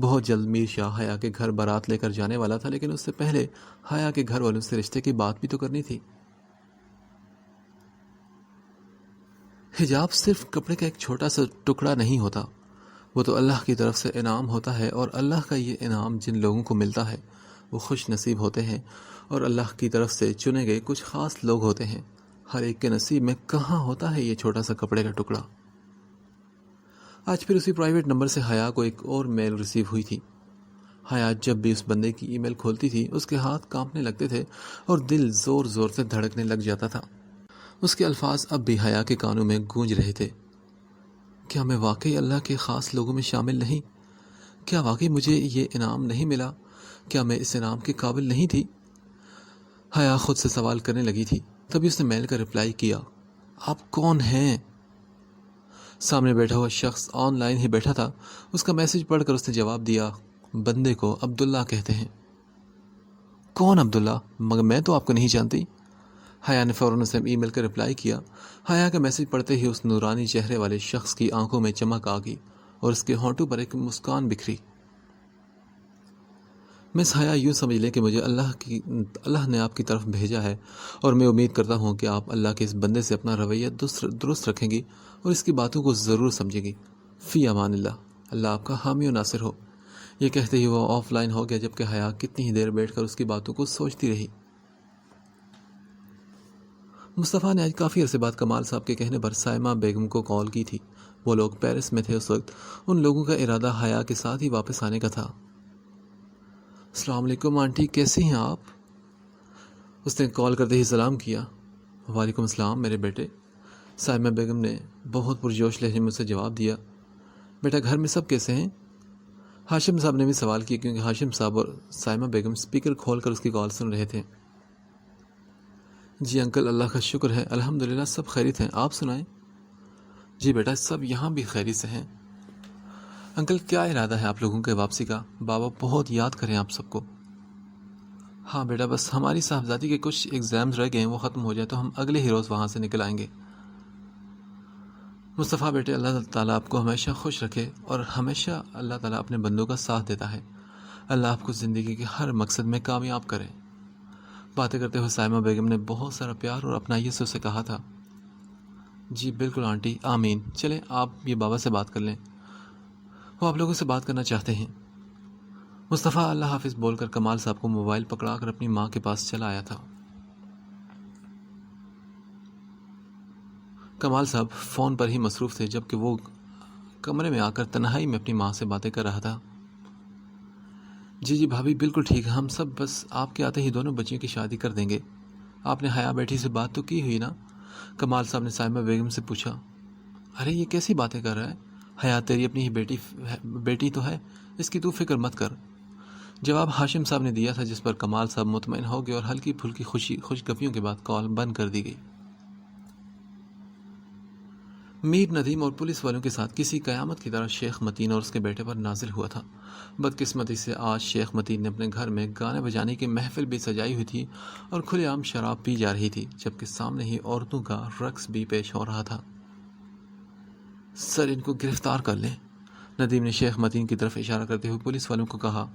بہت جلد میر شاہ حیا کے گھر بارات لے کر جانے والا تھا، لیکن اس سے پہلے حیا کے گھر والوں سے رشتے کی بات بھی تو کرنی تھی۔ حجاب صرف کپڑے کا ایک چھوٹا سا ٹکڑا نہیں ہوتا، وہ تو اللہ کی طرف سے انعام ہوتا ہے، اور اللہ کا یہ انعام جن لوگوں کو ملتا ہے وہ خوش نصیب ہوتے ہیں، اور اللہ کی طرف سے چنے گئے کچھ خاص لوگ ہوتے ہیں۔ ہر ایک کے نصیب میں کہاں ہوتا ہے یہ چھوٹا سا کپڑے کا ٹکڑا۔ آج پھر اسی پرائیویٹ نمبر سے حیا کو ایک اور میل ریسیو ہوئی تھی۔ حیا جب بھی اس بندے کی ای میل کھولتی تھی اس کے ہاتھ کانپنے لگتے تھے اور دل زور زور سے دھڑکنے لگ جاتا تھا۔ اس کے الفاظ اب بھی حیا کے کانوں میں گونج رہے تھے۔ کیا میں واقعی اللہ کے خاص لوگوں میں شامل نہیں؟ کیا واقعی مجھے یہ انعام نہیں ملا؟ کیا میں اس انعام کے قابل نہیں تھی؟ حیا خود سے سوال کرنے لگی تھی، تبھی اس نے میل کا رپلائی کیا۔ آپ کون ہیں؟ سامنے بیٹھا ہوا شخص آن لائن ہی بیٹھا تھا۔ اس کا میسج پڑھ کر اس نے جواب دیا، بندے کو عبداللہ کہتے ہیں۔ کون عبداللہ؟ مگر میں تو آپ کو نہیں جانتی۔ حیا نے فوراً اسے ای میل کا رپلائی کیا۔ حیا کا میسج پڑھتے ہی اس نورانی چہرے والے شخص کی آنکھوں میں چمک آ گئی اور اس کے ہونٹوں پر ایک مسکان بکھری۔ مس حیا، یوں سمجھ لیں کہ مجھے اللہ نے آپ کی طرف بھیجا ہے، اور میں امید کرتا ہوں کہ آپ اللہ کے اس بندے سے اپنا رویہ درست رکھیں گی اور اس کی باتوں کو ضرور سمجھیں گی۔ فی امان اللہ، اللہ آپ کا حامی و ناصر ہو۔ یہ کہتے ہی وہ آف لائن ہو گیا، جبکہ حیا کتنی ہی دیر بیٹھ کر اس کی باتوں کو سوچتی رہی۔ مصطفیٰ نے آج کافی عرصے بعد کمال صاحب کے کہنے پر سائمہ بیگم کو کال کی تھی۔ وہ لوگ پیرس میں تھے اس وقت۔ ان لوگوں کا ارادہ حیا کے ساتھ ہی واپس آنے کا تھا۔ السلام علیکم آنٹی، کیسی ہیں آپ؟ اس نے کال کرتے ہی سلام کیا۔ وعلیکم السلام میرے بیٹے، سائمہ بیگم نے بہت پرجوش لہجے میں اسے جواب دیا۔ بیٹا گھر میں سب کیسے ہیں؟ ہاشم صاحب نے بھی سوال کیا، کیونکہ ہاشم صاحب اور سائمہ بیگم اسپیکر کھول کر اس کی کال سن رہے تھے۔ جی انکل، اللہ کا شکر ہے، الحمدللہ سب خیریت ہیں، آپ سنائیں؟ جی بیٹا سب یہاں بھی خیریت سے ہیں۔ انکل کیا ارادہ ہے آپ لوگوں کے واپسی کا؟ بابا بہت یاد کریں آپ سب کو۔ ہاں بیٹا، بس ہماری صاحبزادی کے کچھ ایگزامز رہ گئے ہیں، وہ ختم ہو جائے تو ہم اگلے ہی روز وہاں سے نکل آئیں گے۔ مصطفیٰ بیٹے، اللہ تعالیٰ آپ کو ہمیشہ خوش رکھے، اور ہمیشہ اللہ تعالیٰ اپنے بندوں کا ساتھ دیتا ہے۔ اللہ آپ کو زندگی کے ہر مقصد میں کامیاب کرے۔ باتیں کرتے ہوئے سائمہ بیگم نے بہت سارا پیار اور اپنائیت سے اسے کہا تھا۔ جی بالکل آنٹی، آمین۔ چلیں آپ یہ بابا سے بات کر لیں، وہ آپ لوگوں سے بات کرنا چاہتے ہیں۔ مصطفیٰ اللہ حافظ بول کر کمال صاحب کو موبائل پکڑا کر اپنی ماں کے پاس چلا آیا تھا۔ کمال صاحب فون پر ہی مصروف تھے، جبکہ وہ کمرے میں آ کر تنہائی میں اپنی ماں سے باتیں کر رہا تھا۔ جی بھابھی بالکل ٹھیک ہے، ہم سب بس آپ کے آتے ہی دونوں بچیوں کی شادی کر دیں گے۔ آپ نے حیا بیٹی سے بات تو کی ہوئی نا؟ کمال صاحب نے سائمہ بیگم سے پوچھا۔ ارے یہ کیسی باتیں کر رہا ہے؟ حیا تیری اپنی ہی بیٹی تو ہے، اس کی تو فکر مت کر۔ جواب ہاشم صاحب نے دیا تھا، جس پر کمال صاحب مطمئن ہو گئے اور ہلکی پھلکی خوش گپیوں کے بعد کال بند کر دی گئی۔ میر ندیم اور پولیس والوں کے ساتھ کسی قیامت کی طرح شیخ متین اور اس کے بیٹے پر نازل ہوا تھا۔ بدقسمتی سے آج شیخ متین نے اپنے گھر میں گانے بجانے کی محفل بھی سجائی ہوئی تھی اور کھلے عام شراب پی جا رہی تھی، جبکہ سامنے ہی عورتوں کا رقص بھی پیش ہو رہا تھا۔ سر ان کو گرفتار کر لیں، ندیم نے شیخ متین کی طرف اشارہ کرتے ہوئے پولیس والوں کو کہا۔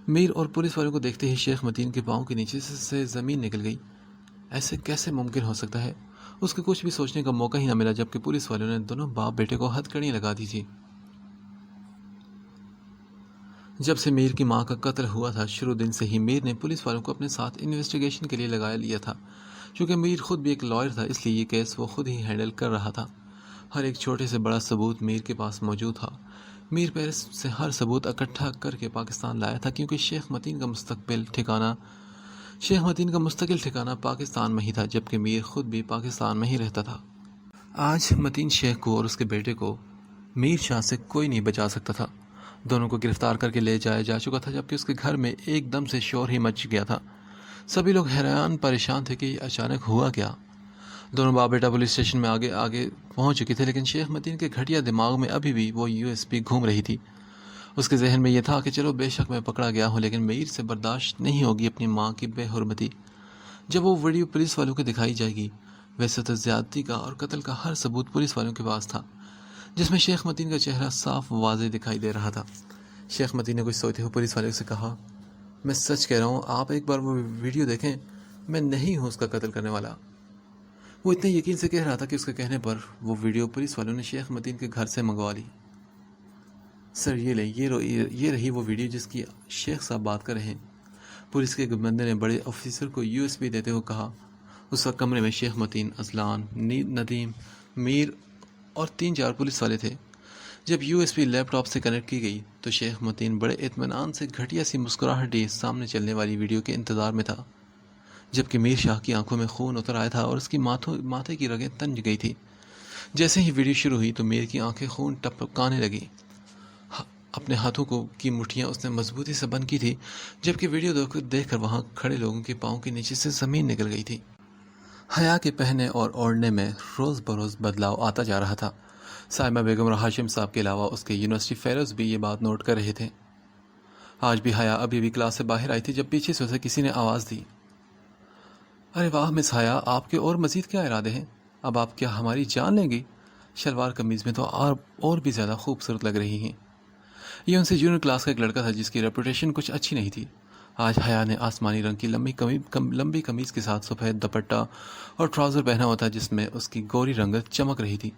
میر اور پولیس والوں کو دیکھتے ہی شیخ متین کے پاؤں کے نیچے سے زمین نکل گئی۔ ایسے کیسے ممکن ہو سکتا ہے؟ اس کو کچھ بھی سوچنے کا موقع ہی نہ ملا، جبکہ پولیس والوں نے دونوں باپ بیٹے کو ہتھکڑیاں لگا دی تھی۔ جب سے میر کی ماں کا قتل ہوا تھا، شروع دن سے ہی میر نے پولیس والوں کو اپنے ساتھ انویسٹیگیشن کے لیے لگا لیا تھا۔ چونکہ میر خود بھی ایک لائر تھا، اس لیے یہ کیس وہ خود ہی ہینڈل کر رہا تھا۔ ہر ایک چھوٹے سے بڑا ثبوت میر کے پاس موجود تھا۔ میر پیرس سے ہر ثبوت اکٹھا کر کے پاکستان لایا تھا، کیونکہ شیخ متین کا مستقل ٹھکانہ پاکستان میں ہی تھا، جبکہ میر خود بھی پاکستان میں ہی رہتا تھا۔ آج متین شیخ کو اور اس کے بیٹے کو میر شاہ سے کوئی نہیں بچا سکتا تھا۔ دونوں کو گرفتار کر کے لے جایا جا چکا تھا، جبکہ اس کے گھر میں ایک دم سے شور ہی مچ گیا تھا۔ سبھی لوگ حیران پریشان تھے کہ یہ اچانک ہوا کیا۔ دونوں باپ بیٹا پولیس اسٹیشن میں آگے پہنچ چکے تھے، لیکن شیخ متین کے گھٹیا دماغ میں ابھی بھی وہ USB گھوم رہی تھی۔ اس کے ذہن میں یہ تھا کہ چلو بے شک میں پکڑا گیا ہوں، لیکن میر سے برداشت نہیں ہوگی اپنی ماں کی بے حرمتی۔ جب وہ ویڈیو پولیس والوں کو دکھائی جائے گی، ویسے تو زیادتی کا اور قتل کا ہر ثبوت پولیس والوں کے پاس تھا، جس میں شیخ متین کا چہرہ صاف واضح دکھائی دے رہا تھا۔ شیخ متین نے کچھ سوچتے ہوئے پولیس والے سے کہا، میں سچ کہہ رہا ہوں، آپ ایک بار وہ ویڈیو دیکھیں، میں نہیں ہوں اس کا قتل کرنے والا۔ وہ اتنے یقین سے کہہ رہا تھا کہ اس کے کہنے پر وہ ویڈیو پولیس والوں نے شیخ متین کے گھر سے منگوا لی۔ سر یہ لیں، یہ رہی وہ ویڈیو جس کی شیخ صاحب بات کر رہے ہیں۔ پولیس کے بندے نے بڑے آفیسر کو USB دیتے ہوئے کہا۔ اس وقت کمرے میں شیخ متین، اذلان، ندیم، میر اور 3-4 پولیس والے تھے۔ جب USB لیپ ٹاپ سے کنیکٹ کی گئی تو شیخ متین بڑے اطمینان سے گھٹیا سی مسکراہٹ لیے سامنے چلنے والی ویڈیو کے انتظار میں تھا، جبکہ میر شاہ کی آنکھوں میں خون اتر آیا تھا اور اس کی ماتھے کی رگیں تنج گئی تھی۔ جیسے ہی ویڈیو شروع ہوئی تو میر کی آنکھیں خون ٹپکانے لگی۔ اپنے ہاتھوں کی مٹھیاں اس نے مضبوطی سے بند کی تھی، جبکہ ویڈیو دیکھ کر وہاں کھڑے لوگوں کے پاؤں کے نیچے سے زمین نکل گئی تھی۔ حیا کے پہننے اور اوڑھنے میں روز بروز بدلاؤ آتا جا رہا تھا۔ سائمہ بیگم اور ہاشم صاحب کے علاوہ اس کے یونیورسٹی فیلوز بھی یہ بات نوٹ کر رہے تھے۔ آج بھی حیا ابھی بھی کلاس سے باہر آئی تھی جب پیچھے سے اسے کسی نے آواز دی، ارے واہ مس حیا، آپ کے اور مزید کیا ارادے ہیں؟ اب آپ کیا ہماری جان لیں گی؟ شلوار قمیض میں تو اور بھی زیادہ خوبصورت لگ رہی ہیں۔ یہ ان سے جونیئر کلاس کا ایک لڑکا تھا جس کی ریپوٹیشن کچھ اچھی نہیں تھی۔ آج حیا نے آسمانی رنگ کی لمبی قمیض کے ساتھ سفید دوپٹہ اور ٹراؤزر پہنا ہوا تھا، جس میں اس کی گوری رنگت چمک رہی تھی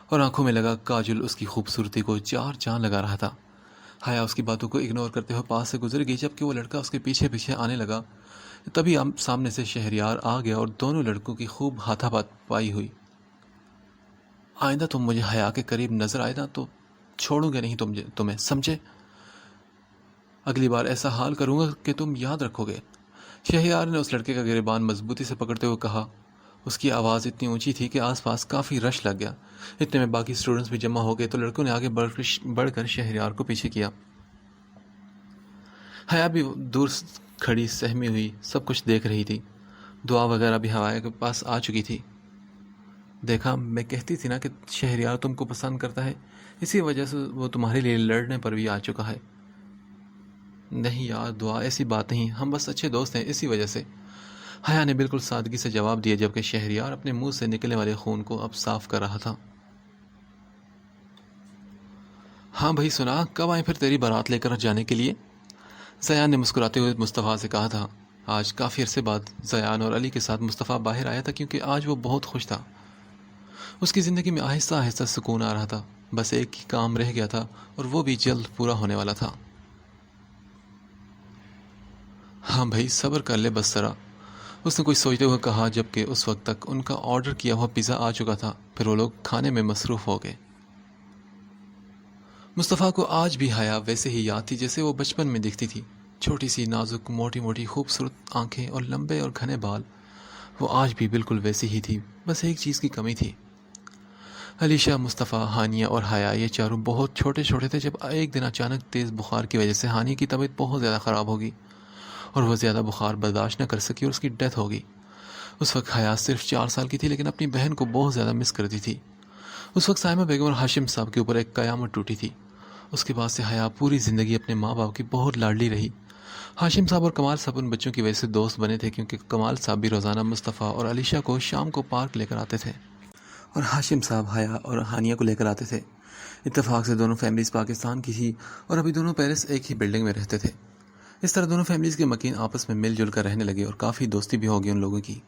اور آنکھوں میں لگا کاجل اس کی خوبصورتی کو 4 چاند لگا رہا تھا۔ حیا اس کی باتوں کو اگنور کرتے ہوئے پاس سے گزر گئی، جبکہ وہ لڑکا اس کے پیچھے پیچھے آنے لگا۔ تبھی سامنے سے شہریار آ گیا اور دونوں لڑکوں کی خوب ہاتھا پائی ہوئی۔ آئندہ تم مجھے حیا کے قریب نظر آئے نا تو چھوڑوں گا نہیں تمہیں، سمجھے؟ اگلی بار ایسا حال کروں گا کہ تم یاد رکھو گے۔ شہریار نے اس لڑکے کا گریبان مضبوطی سے پکڑتے ہوئے کہا۔ اس کی آواز اتنی اونچی تھی کہ آس پاس کافی رش لگ گیا۔ اتنے میں باقی اسٹوڈنٹس بھی جمع ہو گئے تو لڑکوں نے آگے بڑھ کر شہریار کو پیچھے کیا۔ حیا بھی دور کھڑی سہمی ہوئی سب کچھ دیکھ رہی تھی۔ دعا وغیرہ بھی حیا کے پاس آ چکی تھی۔ دیکھا، میں کہتی تھی نا کہ شہریار تم کو پسند کرتا ہے، اسی وجہ سے وہ تمہارے لیے لڑنے پر بھی آ چکا ہے۔ نہیں یار دعا، ایسی بات نہیں، ہم بس اچھے دوست ہیں، اسی وجہ سے، حیا نے بالکل سادگی سے جواب دیا، جبکہ شہریار اپنے منہ سے نکلنے والے خون کو اب صاف کر رہا تھا۔ ہاں بھائی سنا، کب آئیں پھر تیری بارات لے کر جانے کے لیے؟ زیان نے مسکراتے ہوئے مصطفیٰ سے کہا تھا۔ آج کافی عرصے بعد زیان اور علی کے ساتھ مصطفیٰ باہر آیا تھا، کیونکہ آج وہ بہت خوش تھا۔ اس کی زندگی میں آہستہ آہستہ سکون آ رہا تھا، بس ایک ہی کام رہ گیا تھا اور وہ بھی جلد پورا ہونے والا تھا۔ ہاں بھائی صبر کر لے بس ذرا، اس نے کچھ سوچتے ہوئے کہا، جبکہ اس وقت تک ان کا آرڈر کیا ہوا پیزا آ چکا تھا۔ پھر وہ لوگ کھانے میں مصروف ہو گئے۔ مصطفیٰ کو آج بھی حیا ویسے ہی یاد تھی جیسے وہ بچپن میں دکھتی تھی، چھوٹی سی نازک موٹی موٹی خوبصورت آنکھیں اور لمبے اور گھنے بال۔ وہ آج بھی بالکل ویسی ہی تھی، بس ایک چیز کی کمی تھی۔ علیشہ، مصطفیٰ، ہانیہ اور حیا یہ چاروں بہت چھوٹے چھوٹے تھے جب ایک دن اچانک تیز بخار کی وجہ سے ہانیہ کی طبیعت بہت زیادہ خراب ہوگی اور وہ زیادہ بخار برداشت نہ کر سکی اور اس کی ڈیتھ ہوگی۔ اس وقت حیا صرف 4 سال کی تھی، لیکن اپنی بہن کو بہت زیادہ مس کرتی تھی۔ اس وقت سائمہ بیگم اور ہاشم صاحب کے اوپر ایک قیامت ٹوٹی تھی۔ اس کے بعد سے حیا پوری زندگی اپنے ماں باپ کی بہت لاڈلی رہی۔ ہاشم صاحب اور کمال صاحب ان بچوں کی وجہ سے دوست بنے تھے، کیونکہ کمال صاحب بھی روزانہ مصطفیٰ اور علیشہ کو شام کو پارک لے کر آتے تھے اور ہاشم صاحب حیا اور ہانیہ کو لے کر آتے تھے۔ اتفاق سے دونوں فیملیز پاکستان کی تھی اور ابھی دونوں پیرس ایک ہی بلڈنگ میں رہتے تھے۔ اس طرح دونوں فیملیز کے مکین آپس میں مل جل کر رہنے لگے اور کافی دوستی بھی ہوگی ان لوگوں کی۔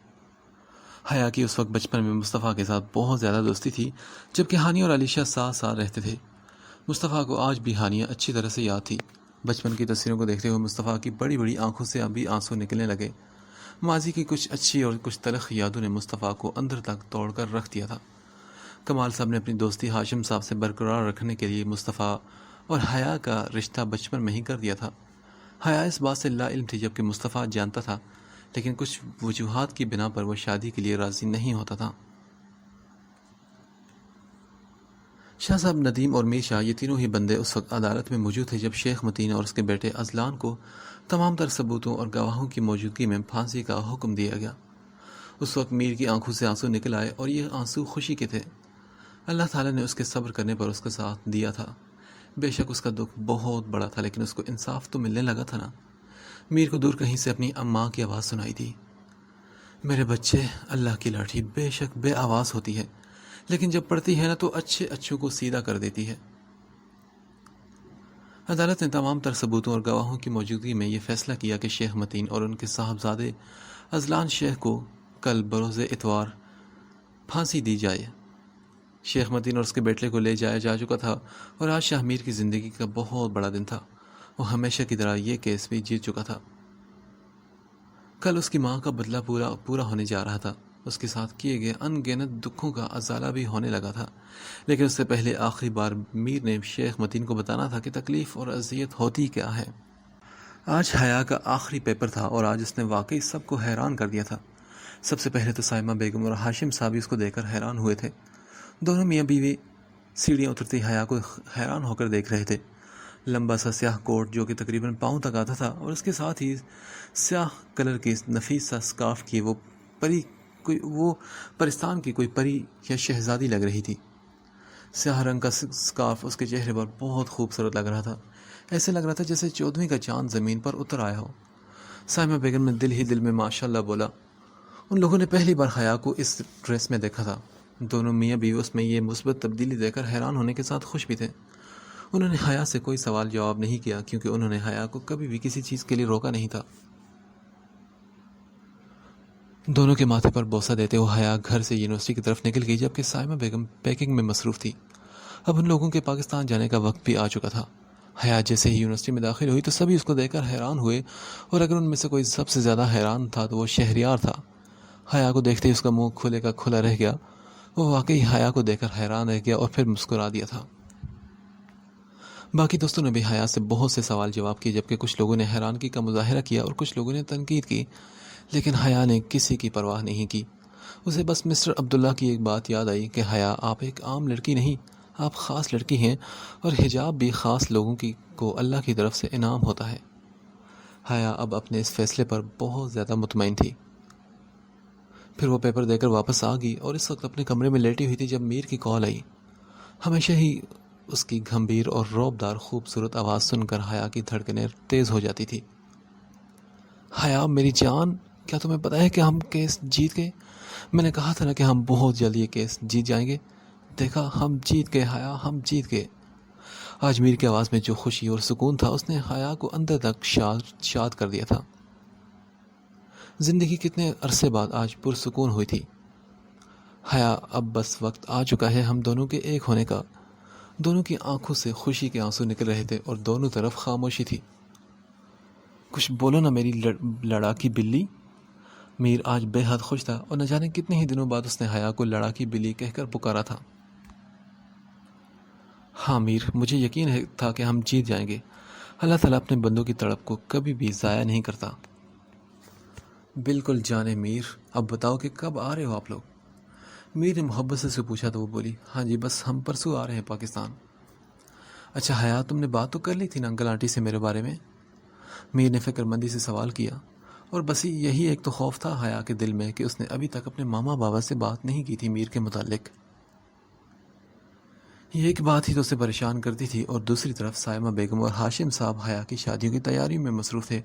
حیا کی اس وقت بچپن میں مصطفیٰ کے ساتھ بہت زیادہ دوستی تھی، جبکہ ہانیہ اور علیشہ ساتھ ساتھ رہتے تھے۔ مصطفیٰ کو آج بھی ہانیہ اچھی طرح سے یاد تھی۔ بچپن کی تصویروں کو دیکھتے ہوئے مصطفیٰ کی بڑی بڑی آنکھوں سے ابھی آنسو نکلنے لگے۔ ماضی کی کچھ اچھی اور کچھ تلخ یادوں نے مصطفیٰ کو اندر تک توڑ کر رکھ دیا تھا۔ کمال صاحب نے اپنی دوستی ہاشم صاحب سے برقرار رکھنے کے لیے مصطفیٰ اور حیا کا رشتہ بچپن میں ہی کر دیا تھا۔ حیا اس بات سے لا علم تھی، جبکہ مصطفیٰ جانتا تھا، لیکن کچھ وجوہات کی بنا پر وہ شادی کے لیے راضی نہیں ہوتا تھا۔ شاہ صاحب ندیم اور میر شاہ یہ تینوں ہی بندے اس وقت عدالت میں موجود تھے جب شیخ متین اور اس کے بیٹے اذلان کو تمام تر ثبوتوں اور گواہوں کی موجودگی میں پھانسی کا حکم دیا گیا۔ اس وقت میر کی آنکھوں سے آنسو نکل آئے اور یہ آنسو خوشی کے تھے۔ اللہ تعالیٰ نے اس کے صبر کرنے پر اس کا ساتھ دیا تھا۔ بے شک اس کا دکھ بہت بڑا تھا، لیکن اس کو انصاف تو ملنے لگا تھا نا۔ میر کو دور کہیں سے اپنی اماں کی آواز سنائی دی، میرے بچے، اللہ کی لاٹھی بے شک بے آواز ہوتی ہے، لیکن جب پڑتی ہے نا تو اچھے اچھوں کو سیدھا کر دیتی ہے۔ عدالت نے تمام تر ثبوتوں اور گواہوں کی موجودگی میں یہ فیصلہ کیا کہ شیخ متین اور ان کے صاحبزادے اذلان شیخ کو کل بروز اتوار پھانسی دی جائے۔ شیخ متین اور اس کے بیٹے کو لے جایا جا چکا تھا اور آج شاہ میر کی زندگی کا بہت بڑا دن تھا۔ وہ ہمیشہ کی طرح یہ کیس بھی جیت چکا تھا۔ کل اس کی ماں کا بدلہ پورا ہونے جا رہا تھا۔ اس کے ساتھ کیے گئے ان گنت دکھوں کا ازالہ بھی ہونے لگا تھا، لیکن اس سے پہلے آخری بار میر نے شیخ متین کو بتانا تھا کہ تکلیف اور اذیت ہوتی کیا ہے۔ آج حیا کا آخری پیپر تھا اور آج اس نے واقعی سب کو حیران کر دیا تھا۔ سب سے پہلے تو سائمہ بیگم اور ہاشم صاحب اس کو دیکھ کر حیران ہوئے تھے۔ دونوں میاں بیوی سیڑھیاں اترتی حیا کو حیران ہو کر دیکھ رہے تھے۔ لمبا سا سیاہ کوٹ جو کہ تقریباً پاؤں تک آتا تھا اور اس کے ساتھ ہی سیاہ کلر کی نفیس سا سکارف کی وہ پرستان کی کوئی پری یا شہزادی لگ رہی تھی۔ سیاہ رنگ کا سکارف اس کے چہرے پر بہت خوبصورت لگ رہا تھا۔ ایسے لگ رہا تھا جیسے 14ویں کا چاند زمین پر اتر آیا ہو۔ سائمہ بیگم نے دل ہی دل میں ماشاءاللہ بولا۔ ان لوگوں نے پہلی بار حیا کو اس ڈریس میں دیکھا تھا۔ دونوں میاں بیوی اس میں یہ مثبت تبدیلی دیکھ کر حیران ہونے کے ساتھ خوش بھی تھے۔ انہوں نے حیا سے کوئی سوال جواب نہیں کیا کیونکہ انہوں نے حیا کو کبھی بھی کسی چیز کے لیے روکا نہیں تھا۔ دونوں کے ماتھے پر بوسہ دیتے ہوئے حیا گھر سے یونیورسٹی کی طرف نکل گئی، جبکہ سائمہ بیگم پیکنگ میں مصروف تھی۔ اب ان لوگوں کے پاکستان جانے کا وقت بھی آ چکا تھا۔ حیا جیسے ہی یونیورسٹی میں داخل ہوئی تو سبھی اس کو دیکھ کر حیران ہوئے، اور اگر ان میں سے کوئی سب سے زیادہ حیران تھا تو وہ شہریار تھا۔ حیا کو دیکھتے ہی اس کا منہ کھلے کا کھلا رہ گیا۔ وہ واقعی حیا کو دیکھ کر حیران رہ گیا اور پھر مسکرا دیا تھا۔ باقی دوستوں نے بھی حیا سے بہت سے سوال جواب کیے، جبکہ کچھ لوگوں نے حیرانگی کا مظاہرہ کیا اور کچھ لوگوں نے تنقید کی، لیکن حیا نے کسی کی پرواہ نہیں کی۔ اسے بس مسٹر عبداللہ کی ایک بات یاد آئی کہ حیا، آپ ایک عام لڑکی نہیں، آپ خاص لڑکی ہیں، اور حجاب بھی خاص لوگوں کو اللہ کی طرف سے انعام ہوتا ہے۔ حیا اب اپنے اس فیصلے پر بہت زیادہ مطمئن تھی۔ پھر وہ پیپر دے کر واپس آ گئی اور اس وقت اپنے کمرے میں لیٹی ہوئی تھی جب میر کی کال آئی۔ ہمیشہ ہی اس کی گھمبیر اور رعبدار خوبصورت آواز سن کر حیا کی دھڑکنیں تیز ہو جاتی تھی۔ حیا میری جان، کیا تمہیں پتہ ہے کہ ہم کیس جیت گئے؟ میں نے کہا تھا نا کہ ہم بہت جلد یہ کیس جیت جائیں گے۔ دیکھا، ہم جیت گئے حیا، ہم جیت گئے۔ آج میر کی آواز میں جو خوشی اور سکون تھا اس نے حیا کو اندر تک شاد کر دیا تھا۔ زندگی کتنے عرصے بعد آج پرسکون ہوئی تھی۔ حیا، اب بس وقت آ چکا ہے ہم دونوں کے ایک ہونے کا۔ دونوں کی آنکھوں سے خوشی کے آنسو نکل رہے تھے اور دونوں طرف خاموشی تھی۔ کچھ بولو نا میری لڑاکی بلی۔ میر آج بے حد خوش تھا اور نہ جانے کتنے ہی دنوں بعد اس نے حیا کو لڑاکی بلی کہہ کر پکارا تھا۔ ہاں میر، مجھے یقین تھا کہ ہم جیت جائیں گے۔ اللہ تعالیٰ اپنے بندوں کی تڑپ کو کبھی بھی ضائع نہیں کرتا۔ بالکل جانے میر، اب بتاؤ کہ کب آ رہے ہو آپ لوگ؟ میر نے محبت سے اسے پوچھا تو وہ بولی، ہاں جی، بس ہم پرسوں آ رہے ہیں پاکستان۔ اچھا حیا، تم نے بات تو کر لی تھی نا انکل آنٹی سے میرے بارے میں؟ میر نے فکر مندی سے سوال کیا، اور بس یہی ایک تو خوف تھا حیا کے دل میں کہ اس نے ابھی تک اپنے ماما بابا سے بات نہیں کی تھی میر کے متعلق۔ یہ ایک بات ہی تو اسے پریشان کرتی تھی، اور دوسری طرف سائمہ بیگم اور ہاشم صاحب حیا کی شادیوں کی تیاریوں میں مصروف تھے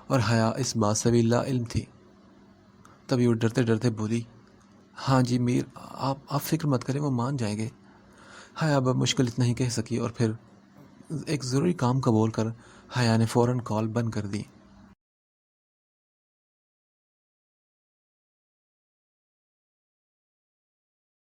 اور حیا اس بات سے بھی لا علم تھی۔ تبھی وہ ڈرتے ڈرتے بولی، ہاں جی میر، آپ فکر مت کریں، وہ مان جائیں گے۔ حیا اب مشکل اتنا ہی کہہ سکی اور پھر ایک ضروری کام کا بول کر حیا نے فوراً کال بند کر دی۔